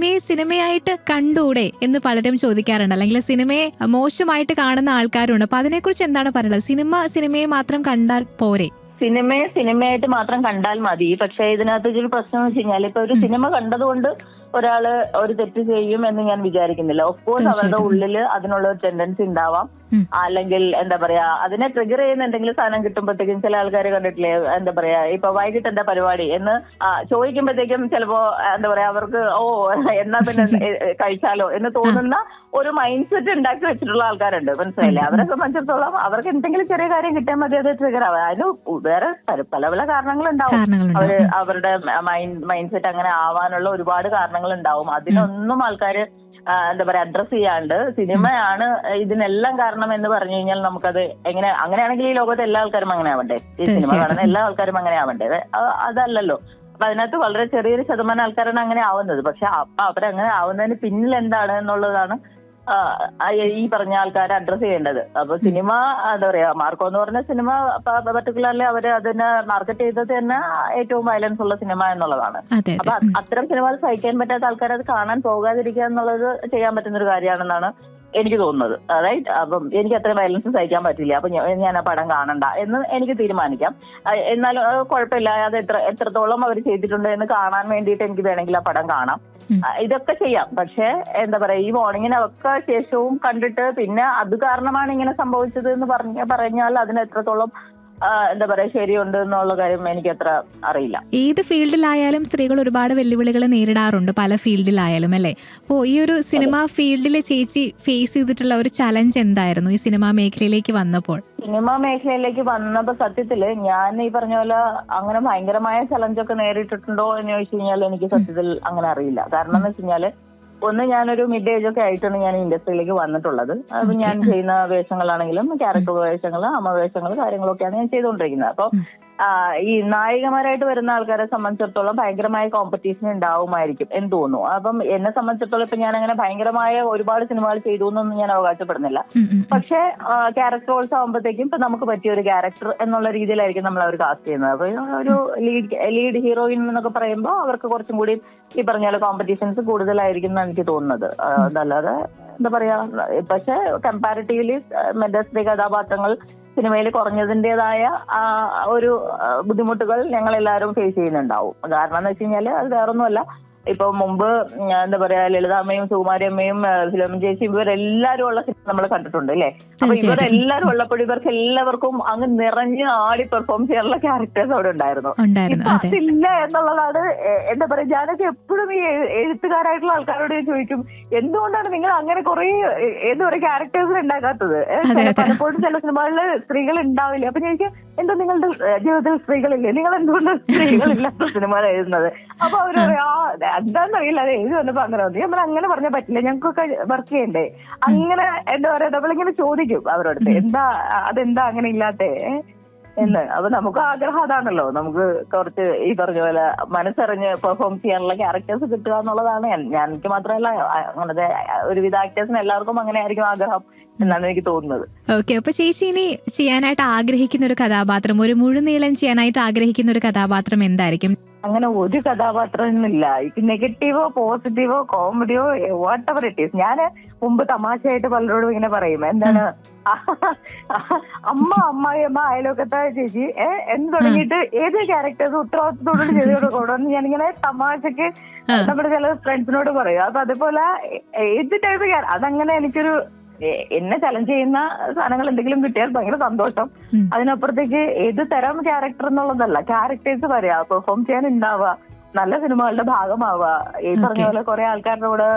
[SPEAKER 3] സിനിമയായിട്ട് കണ്ടൂടെ എന്ന് പലരും ചോദിക്കാറുണ്ട്, അല്ലെങ്കിൽ സിനിമയെ മോശമായിട്ട് കാണുന്ന ആൾക്കാരുണ്ട്. അപ്പൊ അതിനെക്കുറിച്ച് എന്താണ് പറയുന്നത്? സിനിമയെ മാത്രം കണ്ടാൽ പോരെ?
[SPEAKER 4] സിനിമയായിട്ട് മാത്രം കണ്ടാൽ മതി. പക്ഷെ ഇതിനകത്ത് ഒരു പ്രശ്നം എന്ന് വെച്ച് കഴിഞ്ഞാൽ ഇപ്പൊ ഒരു സിനിമ കണ്ടതുകൊണ്ട് ഒരാള് ഒരു തെറ്റ് ചെയ്യും എന്ന് ഞാൻ വിചാരിക്കുന്നില്ല. ഓഫ് കോഴ്സ് അവരുടെ ഉള്ളില് അതിനുള്ള ഒരു ടെൻഡൻസി ഉണ്ടാവാം. അല്ലെങ്കിൽ എന്താ പറയാ അതിനെ ട്രിഗർ ചെയ്യുന്ന എന്തെങ്കിലും സാധനം കിട്ടുമ്പോഴത്തേക്കും ചില ആൾക്കാർ കണ്ടിട്ടില്ലേ, എന്താ പറയാ ഇപ്പൊ വൈകിട്ട് എന്താ പരിപാടി എന്ന് ചോദിക്കുമ്പോഴത്തേക്കും ചിലപ്പോ എന്താ പറയാ അവർക്ക് എന്നാ പിന്നെ കഴിച്ചാലോ എന്ന് തോന്നുന്ന ഒരു മൈൻഡ് സെറ്റ് ഉണ്ടാക്കി വെച്ചിട്ടുള്ള ആൾക്കാരുണ്ട്. മനസ്സിലായില്ലേ? അവരെ സംബന്ധിച്ചിടത്തോളം അവർക്ക് എന്തെങ്കിലും ചെറിയ കാര്യം കിട്ടിയാൽ മതി അത് ട്രിഗർ ആവാം. അതിന് വേറെ പല പല കാരണങ്ങളുണ്ടാവും. അവരുടെ മൈൻഡ് സെറ്റ് അങ്ങനെ ആവാനുള്ള ഒരുപാട് കാരണങ്ങൾ ഉണ്ടാവും. അതിനൊന്നും ആൾക്കാര് എന്താ പറയാ അഡ്രസ് ചെയ്യാണ്ട് സിനിമയാണ് ഇതിനെല്ലാം കാരണം എന്ന് പറഞ്ഞു കഴിഞ്ഞാൽ നമുക്കത് എങ്ങനെ, അങ്ങനെയാണെങ്കിൽ ഈ ലോകത്തെ എല്ലാ ആൾക്കാരും അങ്ങനെ ആവണ്ടേ? ഈ സിനിമ കാണുന്ന എല്ലാ ആൾക്കാരും അങ്ങനെ ആവണ്ടേ? അതല്ലല്ലോ. അപ്പൊ അതിനകത്ത് വളരെ ചെറിയൊരു ശതമാനം ആൾക്കാരാണ് അങ്ങനെ ആവുന്നത്. പക്ഷെ അവരങ്ങനെ ആവുന്നതിന് പിന്നിൽ എന്താണ് എന്നുള്ളതാണ് ഈ പറഞ്ഞ ആൾക്കാരെ അഡ്രസ് ചെയ്യേണ്ടത്. അപ്പൊ സിനിമ എന്താ പറയാ മാർക്കോ എന്ന് പറഞ്ഞ സിനിമ പർട്ടിക്കുലർലി അവര് അതിനെ മാർക്കറ്റ് ചെയ്തത് തന്നെ ഏറ്റവും വയലൻസ് ഉള്ള സിനിമ എന്നുള്ളതാണ്. അപ്പൊ അത്തരം സിനിമകൾ സഹിക്കാൻ പറ്റാത്ത ആൾക്കാർ അത് കാണാൻ പോകാതിരിക്കുക എന്നുള്ളത് ചെയ്യാൻ പറ്റുന്ന ഒരു കാര്യമാണെന്നാണ് എനിക്ക് തോന്നുന്നത്. റൈറ്റ്? അപ്പം എനിക്ക് അത്രയും വയലൻസ് സഹിക്കാൻ പറ്റില്ല, അപ്പൊ ഞാൻ ആ പടം കാണണ്ട എന്ന് എനിക്ക് തീരുമാനിക്കാം. എന്നാലും കുഴപ്പമില്ല, അത് എത്രത്തോളം അവർ ചെയ്തിട്ടുണ്ട് എന്ന് കാണാൻ വേണ്ടിയിട്ട് എനിക്ക് വേണമെങ്കിൽ ആ പടം കാണാം. ഇതൊക്കെ ചെയ്യാം. പക്ഷെ എന്താ പറയാ ഈ വാർണിങ്ങിനൊക്കെ ശേഷവും കണ്ടിട്ട് പിന്നെ അത് കാരണമാണ് ഇങ്ങനെ സംഭവിച്ചത് എന്ന് പറഞ്ഞാൽ അതിന് എത്രത്തോളം എന്താ പറയാ ശരിയുണ്ട് എന്നുള്ള കാര്യം എനിക്ക് അത്ര അറിയില്ല.
[SPEAKER 3] ഏത് ഫീൽഡിലായാലും സ്ത്രീകൾ ഒരുപാട് വെല്ലുവിളികൾ നേരിടാറുണ്ട്, പല ഫീൽഡിലായാലും അല്ലേ? അപ്പോൾ ഈ ഒരു സിനിമാ ഫീൽഡിൽ ചേച്ചി ഫേസ് ചെയ്തിട്ടുള്ള ഒരു ചലഞ്ച് എന്തായിരുന്നു ഈ സിനിമാ മേഖലയിലേക്ക് വന്നപ്പോൾ?
[SPEAKER 4] സിനിമാ മേഖലയിലേക്ക് വന്നപ്പോ സത്യത്തില് ഞാൻ ഈ പറഞ്ഞ പോലെ അങ്ങനെ ഭയങ്കരമായ ചലഞ്ചൊക്കെ നേരിട്ടിട്ടുണ്ടോ എന്ന് ചോദിച്ചു കഴിഞ്ഞാൽ എനിക്ക് സത്യത്തിൽ അങ്ങനെ അറിയില്ല. കാരണം എന്ന് വെച്ച് കഴിഞ്ഞാല് ഞാനൊരു മിഡ് ഏജ് ഒക്കെ ആയിട്ടാണ് ഞാൻ ഇൻഡസ്ട്രിയിലേക്ക് വന്നിട്ടുള്ളത്. അപ്പൊ ഞാൻ ചെയ്യുന്ന വേഷങ്ങളാണെങ്കിലും ക്യാരക്ടർ വേഷങ്ങൾ, അമ്മ വേഷങ്ങൾ, കാര്യങ്ങളൊക്കെയാണ് ഞാൻ ചെയ്തുകൊണ്ടിരിക്കുന്നത്. അപ്പൊ ഈ നായികമാരായിട്ട് വരുന്ന ആൾക്കാരെ സംബന്ധിച്ചിടത്തോളം ഭയങ്കരമായ കോമ്പറ്റീഷൻ ഉണ്ടാവുമായിരിക്കും എന്ന് തോന്നുന്നു. അപ്പം എന്നെ സംബന്ധിച്ചിടത്തോളം ഇപ്പൊ ഞാൻ അങ്ങനെ ഭയങ്കരമായ ഒരുപാട് സിനിമകൾ ചെയ്തു എന്നൊന്നും ഞാൻ അവകാശപ്പെടുന്നില്ല. പക്ഷെ ക്യാരക്ടർ റോൾസ് ആകുമ്പോഴത്തേക്കും ഇപ്പൊ നമുക്ക് പറ്റിയ ഒരു ക്യാരക്ടർ എന്നുള്ള രീതിയിലായിരിക്കും നമ്മൾ അവർ കാസ്റ്റ് ചെയ്യുന്നത്. അപ്പൊ ഒരു ലീഡ് ഹീറോയിൻ എന്നൊക്കെ പറയുമ്പോൾ അവർക്ക് കുറച്ചും കൂടി ഈ പറഞ്ഞ പോലെ കോമ്പറ്റീഷൻസ് കൂടുതലായിരിക്കും എന്നാണ് എനിക്ക് തോന്നുന്നത്. അതല്ലാതെ എന്താ പറയാ പക്ഷെ കമ്പാരിറ്റീവ്ലി സ്ത്രീ കഥാപാത്രങ്ങൾ സിനിമയിൽ കുറഞ്ഞതിൻ്റെതായ ഒരു ബുദ്ധിമുട്ടുകൾ ഞങ്ങൾ എല്ലാവരും ഫേസ് ചെയ്യുന്നുണ്ടാവും. കാരണം എന്ന് വെച്ച് കഴിഞ്ഞാൽ അത് വേറൊന്നുമല്ല. ഇപ്പൊ മുമ്പ് എന്താ പറയാ ലളിതാമ്മയും സുകുമാരിയമ്മയും ഫിലോമിന ചേച്ചി ഇവരെല്ലാരും ഉള്ള സിനിമ നമ്മൾ കണ്ടിട്ടുണ്ട് അല്ലേ? അപ്പൊ ഇവരെല്ലാരും ഉള്ളപ്പോൾ ഇവർക്ക് എല്ലാവർക്കും അങ്ങ് നിറഞ്ഞ് ആടി പെർഫോം ചെയ്യാനുള്ള ക്യാരക്ടേഴ്സ് അവിടെ ഉണ്ടായിരുന്നു. അതില്ല എന്നുള്ളതാണ് എന്താ പറയാ ഞാനൊക്കെ എപ്പോഴും ഈ എഴുത്തുകാരായിട്ടുള്ള ആൾക്കാരോട് ചോദിക്കും, എന്തുകൊണ്ടാണ് നിങ്ങൾ അങ്ങനെ കുറെ എന്താ പറയാ ക്യാരക്ടേഴ്സ് ഉണ്ടാക്കാത്തത്? പലപ്പോഴും ചില സിനിമകളിൽ സ്ത്രീകൾ ഉണ്ടാവില്ല. അപ്പൊ ഞാൻ എന്താ നിങ്ങളുടെ ജീവിതത്തിൽ സ്ത്രീകളില്ലേ, നിങ്ങൾ എന്തുകൊണ്ട് സ്ത്രീകളില്ലാത്ത സിനിമകൾ എഴുതുന്നത്? അപ്പൊ അവര് പറയാ എന്താന്നറിയില്ല, അത് എഴുതി വന്നപ്പോ അങ്ങനെ വന്നു. നമ്മൾ അങ്ങനെ പറഞ്ഞാൽ പറ്റില്ല, ഞങ്ങൾക്കൊക്കെ വർക്ക് ചെയ്യണ്ടേ? അങ്ങനെ എന്താ പറയാ നമ്മളിങ്ങനെ ചോദിക്കും അവരോട്, അതെന്താ അങ്ങനെ ഇല്ലാത്തേ എന്ന്. അപ്പൊ നമുക്ക് ആഗ്രഹം അതാണല്ലോ, നമുക്ക് കുറച്ച് ഈ പറഞ്ഞ പോലെ മനസ്സറിഞ്ഞ് പെർഫോം ചെയ്യാനുള്ള ക്യാരക്ടേഴ്സ് കിട്ടുക എന്നുള്ളതാണ്. എനിക്ക് മാത്രമല്ല അങ്ങനത്തെ ഒരുവിധ ആക്ടേഴ്സിന് എല്ലാവർക്കും അങ്ങനെ ആയിരിക്കും ആഗ്രഹം എന്നാണ് എനിക്ക് തോന്നുന്നത്.
[SPEAKER 3] ഓക്കെ, അപ്പൊ ചേച്ചി ഇനി ചെയ്യാനായിട്ട് ആഗ്രഹിക്കുന്ന ഒരു കഥാപാത്രം, ഒരു മുഴുനീളം ചെയ്യാനായിട്ട് ആഗ്രഹിക്കുന്ന ഒരു കഥാപാത്രം എന്തായിരിക്കും?
[SPEAKER 4] അങ്ങനെ ഒരു കഥാപാത്രം എന്നില്ല. നെഗറ്റീവോ പോസിറ്റീവോ കോമഡിയോ വാട്ട് എവർ ഇറ്റ് ഈസ്. ഞാൻ മുമ്പ് തമാശയായിട്ട് പലരോടും ഇങ്ങനെ പറയും, എന്താണ് അമ്മായിയമ്മ അയലോക്കത്തെ ചേച്ചി എന്ന് തുടങ്ങിയിട്ട് ഏത് ക്യാരക്ടേഴ്സ് ഉത്തരവാദിത്തത്തോട് ചെയ്ത് കൊടുക്കണമെന്ന് ഞാനിങ്ങനെ തമാശക്ക് നമ്മുടെ ചില ഫ്രണ്ട്സിനോട് പറയും. അപ്പൊ അതേപോലെ ഏത് ടൈപ്പ് അതങ്ങനെ എനിക്കൊരു എന്നെ ചലഞ്ച് ചെയ്യുന്ന സാധനങ്ങൾ എന്തെങ്കിലും കിട്ടിയാൽ ഭയങ്കര സന്തോഷം. അതിനപ്പുറത്തേക്ക് ഏത് തരം ക്യാരക്ടർ എന്നുള്ളതല്ല, ക്യാരക്ടേഴ്സ് പറയാ പെർഫോം ചെയ്യാൻ ഉണ്ടാവുക, നല്ല സിനിമകളുടെ ഭാഗമാവുക, ഈ പറഞ്ഞ പോലെ കുറെ ആൾക്കാരുടെ കൂടെ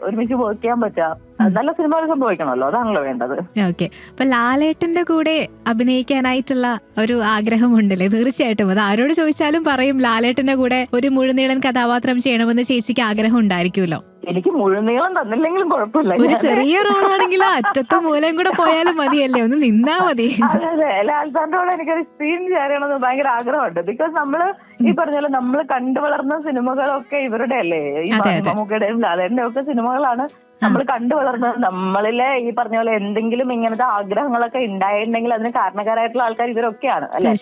[SPEAKER 4] ഒരുമിച്ച് വർക്ക് ചെയ്യാൻ പറ്റുക, നല്ല സിനിമകൾ സംഭവിക്കണമല്ലോ, അതാണല്ലോ വേണ്ടത്.
[SPEAKER 3] ഓക്കെ, അപ്പൊ ലാലേട്ടന്റെ കൂടെ അഭിനയിക്കാനായിട്ടുള്ള ഒരു ആഗ്രഹമുണ്ടല്ലേ? തീർച്ചയായിട്ടും അത് ആരോട് ചോദിച്ചാലും പറയും ലാലേട്ടന്റെ കൂടെ ഒരു മുഴുനീളൻ കഥാപാത്രം ചെയ്യണമെന്ന് ചേച്ചിക്ക് ആഗ്രഹം ഉണ്ടായിരിക്കുമല്ലോ.
[SPEAKER 4] എനിക്ക് മുഴുനീളം തന്നില്ലെങ്കിലും കുഴപ്പമില്ല,
[SPEAKER 3] ഒരു ചെറിയ റോളാണെങ്കിലും അറ്റത്തെ മൂലം കൂടെ പോയാലും മതിയല്ലേ, ഒന്ന് നിന്നാ മതി.
[SPEAKER 4] അതെ, ലാൽസാറിന്റെ കൂടെ എനിക്കൊരു സ്ക്രീൻ ചെയ്യണമെന്ന് ഭയങ്കര ആഗ്രഹമുണ്ട്. ബിക്കോസ് നമ്മള് ഈ പറഞ്ഞാല് നമ്മള് കണ്ടു വളർന്ന സിനിമകളൊക്കെ ഇവരുടെ അല്ലേ, ഈ മമ്മൂക്കയുടെയും ലാലേട്ടന്റെ ഒക്കെ സിനിമകളാണ് നമ്മൾ കണ്ടു വളർന്നത്. നമ്മളിലെ ഈ പറഞ്ഞ പോലെ എന്തെങ്കിലും ഇങ്ങനത്തെ ആഗ്രഹങ്ങളൊക്കെ ഉണ്ടായിട്ടുണ്ടെങ്കിൽ അതിന് കാരണക്കാരായിട്ടുള്ള ആൾക്കാർ ഇവരൊക്കെയാണ് അല്ലെ.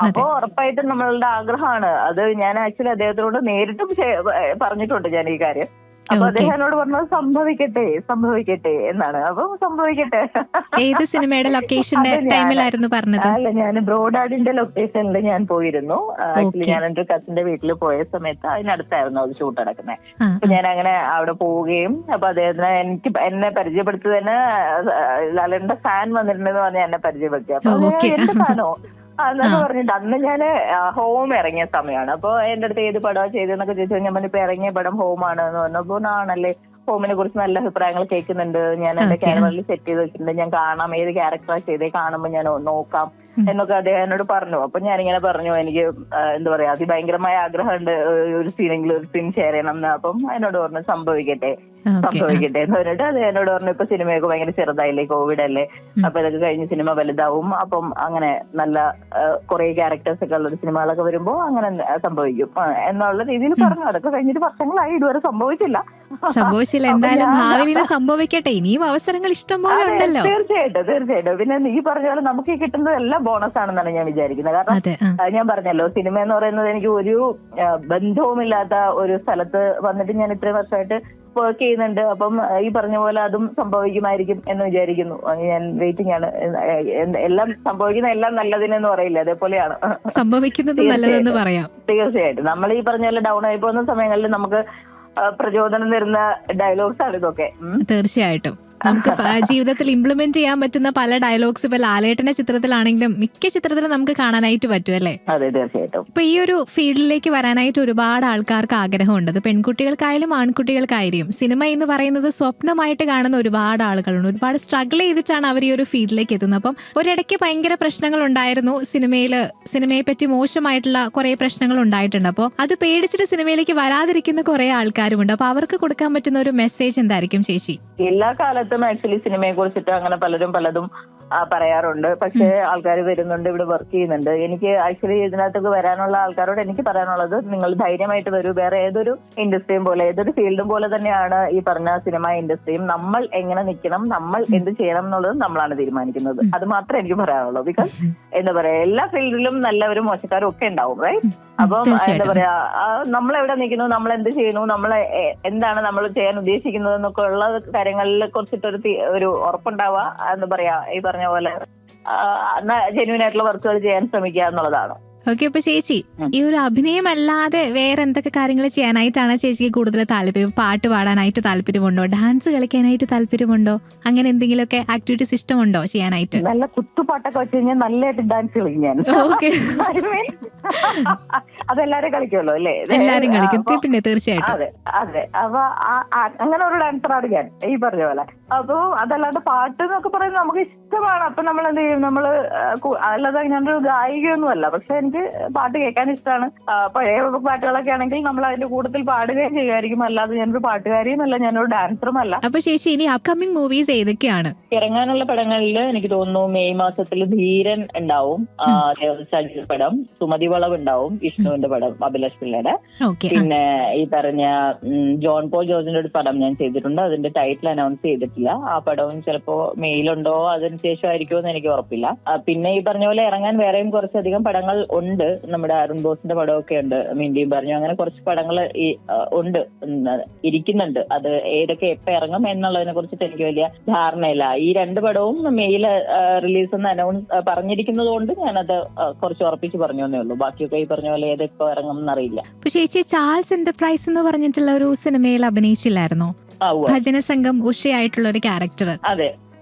[SPEAKER 4] അപ്പൊ ഉറപ്പായിട്ടും നമ്മളുടെ ആഗ്രഹമാണ് അത്. ഞാൻ ആക്ച്വലി അദ്ദേഹത്തിനോട് നേരിട്ടും പറഞ്ഞിട്ടുണ്ട് ഞാൻ ഈ കാര്യം. അപ്പൊ അദ്ദേഹം എന്നോട് പറഞ്ഞത് സംഭവിക്കട്ടെ എന്നാണ്. അപ്പൊ സംഭവിക്കട്ടെ.
[SPEAKER 3] ഏത് സിനിമയുടെ ലൊക്കേഷന്റെ ടൈമിലായിരുന്നു പറഞ്ഞത്?
[SPEAKER 4] അല്ല, ഞാൻ ബ്രോഡാഡിന്റെ ലൊക്കേഷനിൽ ഞാൻ പോയിരുന്നു. ആക്ച്വലി ഞാൻ എന്റെ കസിന്റെ വീട്ടിൽ പോയ സമയത്ത് അതിനടുത്തായിരുന്നു അത് ഷൂട്ട് നടക്കുന്നത്. അപ്പൊ ഞാൻ അങ്ങനെ അവിടെ പോവുകയും അപ്പൊ അദ്ദേഹത്തിന് എന്നെ പരിചയപ്പെടുത്തി തന്നെ ലാലേട്ടന്റെ ഫാൻ വന്നിട്ടുണ്ടെന്ന് പറഞ്ഞാൽ എന്നെ പരിചയപ്പെടുത്തി. അപ്പൊ എന്റെ ഫാനോ എന്നൊക്കെ പറഞ്ഞിട്ട് അന്ന് ഞാൻ ഹോം ഇറങ്ങിയ സമയമാണ്. അപ്പൊ എന്റെ അടുത്ത് ഏത് പടമാണ് ചെയ്തെന്നൊക്കെ ചോദിച്ചു. ഞാൻ ഇപ്പൊ ഇറങ്ങിയ പടം ഹോമാണ് എന്ന് പറഞ്ഞപ്പോ ആണല്ലേ, ഹോമിനെ കുറിച്ച് നല്ല അഭിപ്രായങ്ങൾ കേൾക്കുന്നുണ്ട്, ഞാൻ എന്റെ ക്യാമറയിൽ സെറ്റ് ചെയ്ത് വെച്ചിട്ടുണ്ട്, ഞാൻ കാണാം ഏത് ക്യാരക്ടറാണ് ചെയ്തേ, കാണുമ്പോൾ ഞാൻ നോക്കാം എന്നൊക്കെ അദ്ദേഹം എന്നോട് പറഞ്ഞു. അപ്പൊ ഞാനിങ്ങനെ പറഞ്ഞു എനിക്ക് എന്താ പറയാ അതിഭയങ്കരമായ ആഗ്രഹമുണ്ട് ഒരു സീൻ ഷെയർ ചെയ്യണം എന്ന്. അപ്പം എന്നോട് പറഞ്ഞു സംഭവിക്കട്ടെ എന്ന് പറഞ്ഞിട്ട് അത് എന്നോട് പറഞ്ഞു ഇപ്പൊ സിനിമയൊക്കെ ഭയങ്കര ചെറുതായില്ലേ, കോവിഡ് അല്ലേ, അപ്പൊ ഇതൊക്കെ കഴിഞ്ഞ് സിനിമ വലുതാവും, അപ്പം അങ്ങനെ നല്ല കുറെ ക്യാരക്ടേഴ്സ് ഒക്കെ ഉള്ള സിനിമകളൊക്കെ വരുമ്പോ അങ്ങനെ സംഭവിക്കും എന്നുള്ള രീതിയിൽ പറഞ്ഞു. അതൊക്കെ കഴിഞ്ഞിട്ട് വർഷങ്ങളായി, ഇതുവരെ സംഭവിച്ചില്ല.
[SPEAKER 3] എന്തായാലും ഭാവിയിൽ സംഭവിക്കട്ടെ, ഇനിയും അവസരങ്ങൾ ഇഷ്ടം പോലെ ഉണ്ടല്ലോ.
[SPEAKER 4] തീർച്ചയായിട്ടും. പിന്നെ ഈ പറഞ്ഞ പോലെ നമുക്ക് ഈ കിട്ടുന്നത് എല്ലാം ബോണസ് ആണെന്നാണ് ഞാൻ വിചാരിക്കുന്നത്. കാരണം ഞാൻ പറഞ്ഞല്ലോ, സിനിമ എന്ന് പറയുന്നത് എനിക്ക് ഒരു ബന്ധവുമില്ലാത്ത ഒരു സ്ഥലത്ത് വന്നിട്ട് ഞാൻ ഇത്രയും വർഷമായിട്ട് വർക്ക് ചെയ്യുന്നുണ്ട്. അപ്പം ഈ പറഞ്ഞ പോലെ അതും സംഭവിക്കുമായിരിക്കും എന്ന് വിചാരിക്കുന്നു. ഞാൻ വെയിറ്റിംഗ് ആണ്. എല്ലാം സംഭവിക്കുന്ന എല്ലാം നല്ലതിനെന്ന് പറയില്ല, അതേപോലെയാണ്
[SPEAKER 3] സംഭവിക്കുന്നത് നല്ലതെന്ന് പറയാം.
[SPEAKER 4] തീർച്ചയായിട്ടും. നമ്മൾ ഈ പറഞ്ഞ പോലെ ഡൗൺ ആയി പോകുന്ന സമയങ്ങളിൽ നമുക്ക് പ്രചോദനം തരുന്ന ഡയലോഗ്സ് ആണ് ഇതൊക്കെ.
[SPEAKER 3] തീർച്ചയായിട്ടും നമുക്ക് ജീവിതത്തിൽ ഇംപ്ലിമെന്റ് ചെയ്യാൻ പറ്റുന്ന പല ഡയലോഗ്സ് ഇപ്പൊ ലാലേട്ടന്റെ ചിത്രത്തിലാണെങ്കിലും മിക്ക ചിത്രത്തിലും നമുക്ക് കാണാനായിട്ട് പറ്റും അല്ലേ?
[SPEAKER 4] അതെ, തീർച്ചയായിട്ടും.
[SPEAKER 3] ഇപ്പൊ ഈ ഒരു ഫീൽഡിലേക്ക് വരാനായിട്ട് ഒരുപാട് ആൾക്കാർക്ക് ആഗ്രഹമുണ്ട്. അത് പെൺകുട്ടികൾക്കായാലും ആൺകുട്ടികൾക്കായാലും. സിനിമ എന്ന് പറയുന്നത് സ്വപ്നമായിട്ട് കാണുന്ന ഒരുപാട് ആളുകളുണ്ട്. ഒരുപാട് സ്ട്രഗിൾ ചെയ്തിട്ടാണ് അവർ ഈ ഒരു ഫീൽഡിലേക്ക് എത്തുന്നത്. അപ്പം ഒരിടയ്ക്ക് ഭയങ്കര പ്രശ്നങ്ങൾ ഉണ്ടായിരുന്നു സിനിമയെ പറ്റി മോശമായിട്ടുള്ള കുറെ പ്രശ്നങ്ങൾ ഉണ്ടായിട്ടുണ്ട്. അപ്പോൾ അത് പേടിച്ചിട്ട് സിനിമയിലേക്ക് വരാതിരിക്കുന്ന കുറെ ആൾക്കാരുമുണ്ട്. അപ്പൊ അവർക്ക് കൊടുക്കാൻ പറ്റുന്ന ഒരു മെസ്സേജ് എന്തായിരിക്കും ചേച്ചി?
[SPEAKER 4] എല്ലാ കാലത്തും ആക്ച്വലി സിനിമയെ കുറിച്ചിട്ട് അങ്ങനെ പലതും പറയാറുണ്ട്. പക്ഷെ ആൾക്കാർ വരുന്നുണ്ട്, ഇവിടെ വർക്ക് ചെയ്യുന്നുണ്ട്. എനിക്ക് ആക്ച്വലി ഇതിനകത്തൊക്കെ വരാനുള്ള ആൾക്കാരോട് എനിക്ക് പറയാനുള്ളത്, നിങ്ങൾ ധൈര്യമായിട്ട് വരൂ. വേറെ ഏതൊരു ഇൻഡസ്ട്രിയും പോലെ, ഏതൊരു ഫീൽഡും പോലെ തന്നെയാണ് ഈ പറഞ്ഞ സിനിമ ഇൻഡസ്ട്രിയും. നമ്മൾ എങ്ങനെ നിൽക്കണം, നമ്മൾ എന്ത് ചെയ്യണം എന്നുള്ളത് നമ്മളാണ് തീരുമാനിക്കുന്നത്. അത് മാത്രമേ എനിക്ക് പറയാനുള്ളൂ. ബിക്കോസ് എന്താ പറയാ, എല്ലാ ഫീൽഡിലും നല്ലവരും മോശക്കാരും ഒക്കെ ഉണ്ടാവും, റൈറ്റ്? അപ്പം എന്താ പറയാ, നമ്മളെവിടെ നിൽക്കുന്നു, നമ്മൾ എന്ത് ചെയ്യുന്നു, നമ്മൾ എന്താണ് നമ്മൾ ചെയ്യാൻ ഉദ്ദേശിക്കുന്നത് എന്നൊക്കെ ഉള്ള കാര്യങ്ങളിൽ കുറിച്ചിട്ടൊരു ഉറപ്പുണ്ടാവുക. എന്താ പറയാ, ഈ പറഞ്ഞ പോലെ ജെന്യൂൻ ആയിട്ടുള്ള വർക്കുകൾ ചെയ്യാൻ ശ്രമിക്കുക എന്നുള്ളതാണ്.
[SPEAKER 3] ഓക്കെ, അപ്പൊ ചേച്ചി ഈ ഒരു അഭിനയം അല്ലാതെ വേറെ എന്തൊക്കെ കാര്യങ്ങൾ ചെയ്യാനായിട്ടാണ് ചേച്ചിക്ക് കൂടുതൽ താല്പര്യം? പാട്ട് പാടാനായിട്ട് താല്പര്യമുണ്ടോ? ഡാൻസ് കളിക്കാനായിട്ട് താല്പര്യമുണ്ടോ? അങ്ങനെ എന്തെങ്കിലുമൊക്കെ ആക്ടിവിറ്റീസ് ഇഷ്ടമുണ്ടോ ചെയ്യാനായിട്ട്?
[SPEAKER 4] നല്ല കുത്തുപാട്ടൊക്കെ വെച്ച് കഴിഞ്ഞാൽ നല്ലതായിട്ട് ഡാൻസ് കളിക്കും ഞാൻ. അതെല്ലാരും കളിക്കുമല്ലോ അല്ലേ?
[SPEAKER 3] എല്ലാരും കളിക്കും പിന്നെ, തീർച്ചയായിട്ടും.
[SPEAKER 4] അതെ. അപ്പൊ അങ്ങനെ ഒരു ഡാൻസറാണ് ഞാൻ, ഈ പറഞ്ഞ പോലെ. അപ്പൊ അതല്ലാണ്ട് പാട്ട് എന്നൊക്കെ പറയുന്നത് നമുക്ക് ഇഷ്ടമാണ്. അപ്പൊ നമ്മൾ എന്ത് ചെയ്യും, നമ്മള് അല്ലാതെ ഞാനൊരു ഗായികയൊന്നും അല്ല, പക്ഷെ എനിക്ക് പാട്ട് കേൾക്കാൻ ഇഷ്ടമാണ്. പഴയ പാട്ടുകളൊക്കെ ആണെങ്കിൽ നമ്മൾ അതിന്റെ കൂട്ടത്തിൽ പാടുകയും ചെയ്യുമായിരിക്കും. അല്ലാതെ ഞാനൊരു പാട്ടുകാരിയും അല്ല, ഞാനൊരു ഡാൻസറും അല്ല.
[SPEAKER 3] അപ്പൊ ചേച്ചി ഇനി അപ്കമിങ് മൂവീസ് ഏതൊക്കെയാണ്?
[SPEAKER 4] ഇറങ്ങാനുള്ള പടങ്ങളിൽ എനിക്ക് തോന്നുന്നു മെയ് മാസത്തിൽ ധീരൻ ഉണ്ടാവും, പടം, സുമതി വളവ് ഉണ്ടാവും, വിഷ്ണു അനുവിന്റെ പടം, അഭിലാഷ് പിള്ളയുടെ.
[SPEAKER 3] ഓക്കെ.
[SPEAKER 4] പിന്നെ ഈ പറഞ്ഞ ജോൺ പോൾ ജോർജിന്റെ ഒരു പടം ഞാൻ ചെയ്തിട്ടുണ്ട്. അതിന്റെ ടൈറ്റിൽ അനൗൺസ് ചെയ്തിട്ടില്ല. ആ പടവും ചിലപ്പോ മെയിലുണ്ടോ അതിനുശേഷം ആയിരിക്കുമോ എന്ന് എനിക്ക് ഉറപ്പില്ല. പിന്നെ ഈ പറഞ്ഞ പോലെ ഇറങ്ങാൻ വേറെയും കുറച്ചധികം പടങ്ങൾ ഉണ്ട്. നമ്മുടെ അരുൺ ബോസിന്റെ പടമൊക്കെ ഉണ്ട്, മിന്റിയും പറഞ്ഞു. അങ്ങനെ കുറച്ച് പടങ്ങൾ ഉണ്ട്, ഇരിക്കുന്നുണ്ട്. അത് ഏതൊക്കെ എപ്പോ ഇറങ്ങും എന്നുള്ളതിനെ കുറിച്ചിട്ട് എനിക്ക് വലിയ ധാരണയില്ല. ഈ 2 പടവും മെയിൽ റിലീസ് എന്ന് അനൗൺസ് പറഞ്ഞിരിക്കുന്നത് കൊണ്ട് ഞാനത് കുറച്ച് ഉറപ്പിച്ച് പറഞ്ഞു എന്നേ ഉള്ളൂ. ബാക്കിയൊക്കെ ഈ പറഞ്ഞ പോലെ ഏതെപ്പോ ഇറങ്ങും എന്നറിയില്ല.
[SPEAKER 3] ചേച്ചി ചാൾസ് എന്റർപ്രൈസ് എന്ന് പറഞ്ഞിട്ടുള്ള ഒരു സിനിമയിൽ അഭിനയിച്ചില്ലായിരുന്നോ? ഭജന സംഘം ഉഷയായിട്ടുള്ള ഒരു ക്യാരക്ടർ.
[SPEAKER 4] അതെ,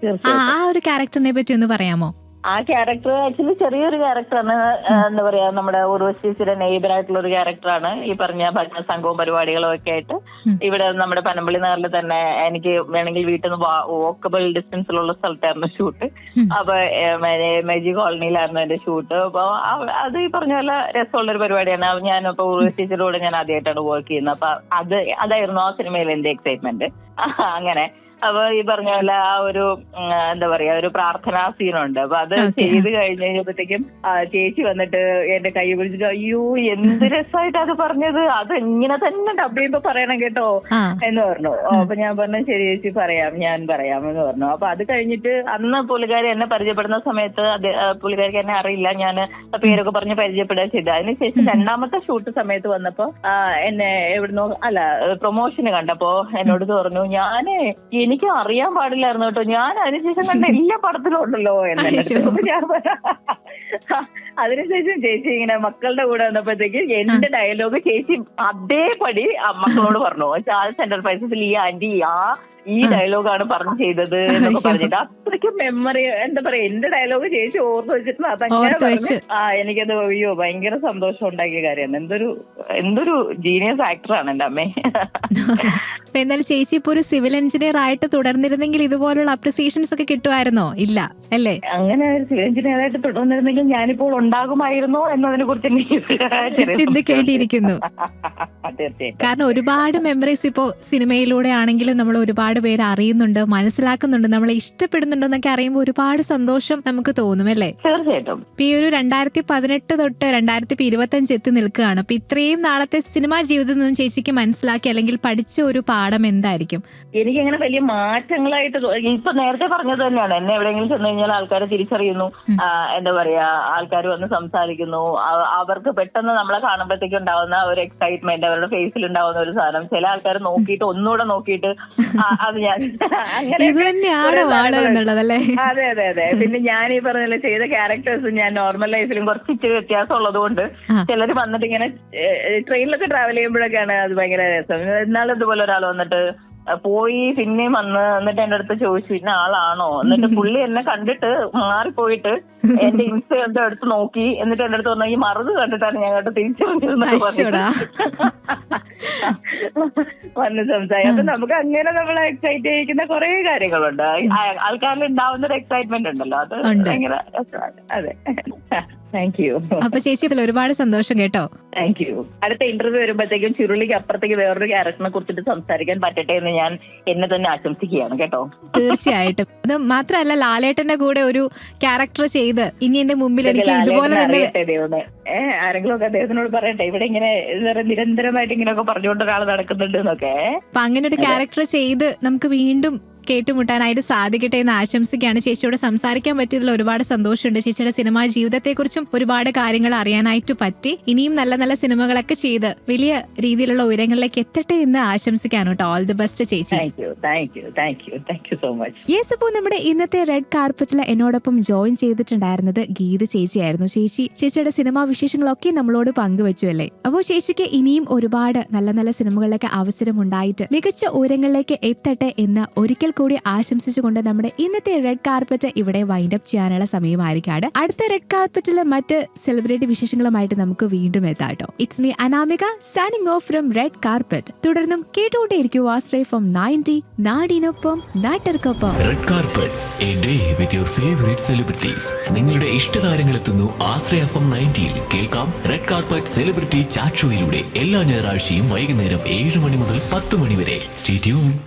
[SPEAKER 3] ആ ഒരു ക്യാരക്ടറിനെ പറ്റി ഒന്ന് പറയാമോ?
[SPEAKER 4] ആ ക്യാരക്ടർ ആക്ച്വലി ചെറിയൊരു ക്യാരക്ടറാണ്. എന്താ പറയാ, നമ്മുടെ ഉർവശിയുടെ നെയ്ബറായിട്ടുള്ള ഒരു ക്യാരക്ടറാണ്. ഈ പറഞ്ഞ ഭജന സംഘവും പരിപാടികളും ഒക്കെ ആയിട്ട് ഇവിടെ നമ്മുടെ പനമ്പള്ളി നഗറിൽ തന്നെ എനിക്ക് വേണമെങ്കിൽ വീട്ടിൽ നിന്ന് വോക്കബിൾ ഡിസ്റ്റൻസിലുള്ള സ്ഥലത്തായിരുന്നു ഷൂട്ട്. അപ്പൊ മെജി കോളനിയിലായിരുന്നു എന്റെ ഷൂട്ട്. അപ്പൊ അത് ഈ പറഞ്ഞ പോലെ രസമുള്ളൊരു പരിപാടിയാണ്. ഞാനിപ്പോ ഉർവശിയുടെ കൂടെ ഞാൻ ആദ്യമായിട്ടാണ് വർക്ക് ചെയ്യുന്നത്. അപ്പൊ അതായിരുന്നു ആ സിനിമയിൽ എന്റെ എക്സൈറ്റ്മെന്റ്. അങ്ങനെ അപ്പൊ ഈ പറഞ്ഞ പോലെ ആ ഒരു എന്താ പറയാ, ഒരു പ്രാർത്ഥനാ സീനുണ്ട്. അപ്പൊ അത് ചെയ്ത് കഴിഞ്ഞപ്പോഴത്തേക്കും ചേച്ചി വന്നിട്ട് എന്റെ കൈ പിടിച്ചിട്ട്, അയ്യോ എന്ത് രസമായിട്ട് അത് പറഞ്ഞത്, അത് ഇങ്ങനെ തന്നെ ഡബ് ചെയ്യുമ്പോ പറയണം കേട്ടോ എന്ന് പറഞ്ഞു. അപ്പൊ ഞാൻ പറഞ്ഞു ശരി ചേച്ചി ഞാൻ പറയാം എന്ന് പറഞ്ഞു. അപ്പൊ അത് കഴിഞ്ഞിട്ട് അന്ന് പുള്ളിക്കാരി എന്നെ പരിചയപ്പെടുന്ന സമയത്ത് പുള്ളിക്കാരിക്ക് എന്നെ അറിയില്ല. ഞാൻ പേരൊക്കെ പറഞ്ഞ് പരിചയപ്പെടുക ചെയ്തു. അതിനുശേഷം 2ാമത്തെ ഷൂട്ട് സമയത്ത് വന്നപ്പോ എന്നെ എവിടുന്നോ പ്രൊമോഷന് കണ്ടപ്പോ എന്നോട് പറഞ്ഞു, എനിക്ക് അറിയാൻ പാടില്ലായിരുന്നു കേട്ടോ, ഞാൻ അതിനുശേഷം കണ്ട എല്ലാ പടത്തിലും ഉണ്ടല്ലോ എന്നല്ല. ഞാൻ അതിനുശേഷം ചേച്ചി ഇങ്ങനെ മക്കളുടെ കൂടെ വന്നപ്പോഴത്തേക്ക് എന്റെ ഡയലോഗ് ചേച്ചി അതേപടി മക്കളോട് പറഞ്ഞു. ചാൾസ് എന്റർപ്രൈസസിൽ ഈ ആന്റി ഈ ഡയലോഗാണ് പറഞ്ഞു ചെയ്തത് എന്നൊക്കെ പറഞ്ഞിട്ട് അത്രയ്ക്കും മെമ്മറി, എന്താ പറയാ, എന്റെ ഡയലോഗ് ചേച്ചി ഓർത്ത് വെച്ചിട്ട് അതങ്ങനെ പറഞ്ഞു. എനിക്കത് അയ്യോ ഭയങ്കര സന്തോഷം ഉണ്ടാക്കിയ കാര്യമാണ്. എന്തൊരു ജീനിയസ് ആക്ടറാണ് എന്റെ അമ്മേ.
[SPEAKER 3] എന്നാലും ചേച്ചി ഇപ്പൊ ഒരു സിവിൽ എഞ്ചിനീയർ ആയിട്ട് തുടർന്നിരുന്നെങ്കിൽ ഇതുപോലുള്ള അപ്രിസിയേഷൻസ് ഒക്കെ കിട്ടുമായിരുന്നോ? ഇല്ല അല്ലേ?
[SPEAKER 4] അങ്ങനെ ഒരു സിവിൽ എഞ്ചിനീയർ ആയിട്ട് തുടർന്നിരുന്നെങ്കിൽ ഞാനിപ്പോൾ ഉണ്ടാകുമായിരുന്നോ എന്നതിനെ കുറിച്ച്
[SPEAKER 3] ചിന്തിക്കേണ്ടിയിരിക്കുന്നു. കാരണം ഒരുപാട് മെമ്മറീസ് ഇപ്പോ സിനിമയിലൂടെ ആണെങ്കിലും നമ്മൾ ഒരുപാട് പേര് അറിയുന്നുണ്ട്, മനസ്സിലാക്കുന്നുണ്ട്, നമ്മളെ ഇഷ്ടപ്പെടുന്നുണ്ട് എന്നൊക്കെ അറിയുമ്പോൾ ഒരുപാട് സന്തോഷം നമുക്ക് തോന്നും അല്ലേ?
[SPEAKER 4] തീർച്ചയായിട്ടും.
[SPEAKER 3] ഇപ്പൊ ഈ ഒരു 2018 തൊട്ട് 2025 എത്തി നിൽക്കുകയാണ്. അപ്പൊ ഇത്രയും നാളത്തെ സിനിമാ ജീവിതത്തിൽ നിന്നും ചേച്ചിക്ക് മനസ്സിലാക്കി അല്ലെങ്കിൽ പഠിച്ച ഒരു പാഠം എന്തായിരിക്കും?
[SPEAKER 4] എനിക്കങ്ങനെ വലിയ മാറ്റങ്ങളായിട്ട് ഇപ്പൊ നേരത്തെ പറഞ്ഞത് തന്നെയാണ്. എന്നെ എവിടെയെങ്കിലും ചെന്ന് കഴിഞ്ഞാൽ ആൾക്കാരെ തിരിച്ചറിയുന്നു, എന്താ പറയാ, ആൾക്കാർ വന്ന് സംസാരിക്കുന്നു. അവർക്ക് പെട്ടെന്ന് നമ്മളെ കാണുമ്പോഴത്തേക്ക് ഉണ്ടാവുന്ന ഒരു എക്സൈറ്റ്മെന്റ്, അവരുടെ ഫേസിൽ ഉണ്ടാവുന്ന ഒരു സാധനം, ചില ആൾക്കാർ നോക്കിയിട്ട് ഒന്നുകൂടെ നോക്കിയിട്ട് അത് ഞാൻ അങ്ങനെ. അതെ അതെ അതെ. പിന്നെ ഞാൻ ഈ പറഞ്ഞ ചെയ്ത ക്യാരക്ടേഴ്സും ഞാൻ നോർമൽ ലൈഫിലും കുറച്ച് വ്യത്യാസം ഉള്ളത് കൊണ്ട് ചിലർ വന്നിട്ട് ഇങ്ങനെ ട്രെയിനിലൊക്കെ ട്രാവൽ ചെയ്യുമ്പോഴൊക്കെയാണ് അത് ഭയങ്കര രസം. എന്നാലും ഇതുപോലെ ഒരാൾ വന്നിട്ട് പോയി പിന്നെയും വന്ന് എന്നിട്ട് എന്റെ അടുത്ത് ചോദിച്ചു ഇന്ന ആളാണോ, എന്നിട്ട് പുള്ളി എന്നെ കണ്ടിട്ട് മാറിപ്പോയിട്ട് എന്റെ ഇൻസ്റ്റ എടുത്ത് നോക്കി, എന്നിട്ട് എന്റെ അടുത്ത് പറഞ്ഞു ഈ മറുത് കണ്ടിട്ടാണ് ഞങ്ങളുടെ തിരിച്ചു വന്ന് സംസാരിക്കും. അപ്പൊ നമുക്ക് അങ്ങനെ നമ്മളെ എക്സൈറ്റ് ചെയ്യിക്കുന്ന കുറെ കാര്യങ്ങളുണ്ട്. ആൾക്കാരിൽ ഉണ്ടാവുന്ന ഒരു എക്സൈറ്റ്മെന്റ് ഉണ്ടല്ലോ, അത് ഭയങ്കര രസമാണ്. അതെ, താങ്ക് യു.
[SPEAKER 3] അപ്പൊ ചേച്ചി ഒരുപാട് സന്തോഷം കേട്ടോ.
[SPEAKER 4] Thank you. അടുത്ത ഇന്റർവ്യൂ വരുമ്പോഴത്തേക്കും ചുരുളിക്ക് അപ്പുറത്തേക്ക് വേറൊരു ക്യാരക്ടറിനെ കുറിച്ചിട്ട് സംസാരിക്കാൻ പറ്റട്ടെ എന്ന് ഞാൻ എന്നെ തന്നെ ആശംസിക്കുകയാണ് കേട്ടോ.
[SPEAKER 3] തീർച്ചയായിട്ടും. അത് മാത്രമല്ല ലാലേട്ടന്റെ കൂടെ ഒരു ക്യാരക്ടർ ചെയ്ത് ഇനി എന്റെ മുമ്പിൽ എനിക്ക് ഇതുപോലെ തന്നെ
[SPEAKER 4] ആരെങ്കിലും ഒക്കെ അദ്ദേഹത്തിനോട് പറയട്ടെ, ഇവിടെ ഇങ്ങനെ നിരന്തരമായിട്ട് ഇങ്ങനെയൊക്കെ പറഞ്ഞുകൊണ്ട് ഒരാൾ നടക്കുന്നുണ്ട് എന്നൊക്കെ.
[SPEAKER 3] അപ്പൊ അങ്ങനെ ഒരു ക്യാരക്ടർ ചെയ്ത് നമുക്ക് വീണ്ടും കേട്ടുമുട്ടാനായിട്ട് സാധിക്കട്ടെ എന്ന് ആശംസിക്കുകയാണ്. ചേച്ചിയോട് സംസാരിക്കാൻ പറ്റിയതിൽ ഒരുപാട് സന്തോഷമുണ്ട്. ചേച്ചിയുടെ സിനിമാ ജീവിതത്തെക്കുറിച്ചും ഒരുപാട് കാര്യങ്ങൾ അറിയാനായിട്ട് പറ്റി. ഇനിയും നല്ല നല്ല സിനിമകളൊക്കെ ചെയ്ത് വലിയ രീതിയിലുള്ള ഉയരങ്ങളിലേക്ക് എത്തട്ടെ എന്ന് ആശംസിക്കാണ് കേട്ടോ. ഓൾ ദി ബെസ്റ്റ് ചേച്ചി. യെസ്, അപ്പോൾ നമ്മുടെ ഇന്നത്തെ റെഡ് കാർപ്പറ്റിൽ എന്നോടൊപ്പം ജോയിൻ ചെയ്തിട്ടുണ്ടായിരുന്നത് ഗീത ചേച്ചിയായിരുന്നു. ചേച്ചിയുടെ സിനിമാ വിശേഷങ്ങളൊക്കെ നമ്മളോട് പങ്കുവെച്ചു അല്ലേ. അപ്പോൾ ചേച്ചിക്ക് ഇനിയും ഒരുപാട് നല്ല നല്ല സിനിമകളിലൊക്കെ അവസരം ഉണ്ടായിട്ട് മികച്ച ഉയരങ്ങളിലേക്ക് എത്തട്ടെ എന്ന് ഒരിക്കൽ കൂടി ആശംസിച്ചുകൊണ്ട് നമ്മുടെ ഇന്നത്തെ റെഡ് കാർപ്പറ്റ് ഇവിടെ വൈൻഡ് അപ്പ് ചെയ്യാനുള്ള സമയമായിരിക്കാണ്. അടുത്ത റെഡ് കാർപ്പറ്റിൽ മറ്റ് സെലിബ്രിറ്റി വിശേഷങ്ങളുമായിട്ട് നമുക്ക് വീണ്ടും എത്താട്ടോ. It's me Anamika signing off from red carpet. തുടർന്നും കേട്ടുകൊണ്ടേയിരിക്കും ആശ്രയ ഫ്രം 90 നാടിനൊപ്പം നാട്ടർക്കൊപ്പം.
[SPEAKER 2] Red carpet, a day with your favourite celebrities. നിങ്ങളുടെ ഇഷ്ടതാരങ്ങൾ എത്തുന്നു ആശ്രയ FM 90-ൽ. കേൾക്കാം റെഡ് കാർപ്പറ്റ് സെലിബ്രിറ്റി ചാറ്റ് ഷോയിലൂടെ എല്ലാ ഞായറാഴ്ചയും വൈകുന്നേരം 7 മണി മുതൽ 10 മണി വരെ. Stay tuned.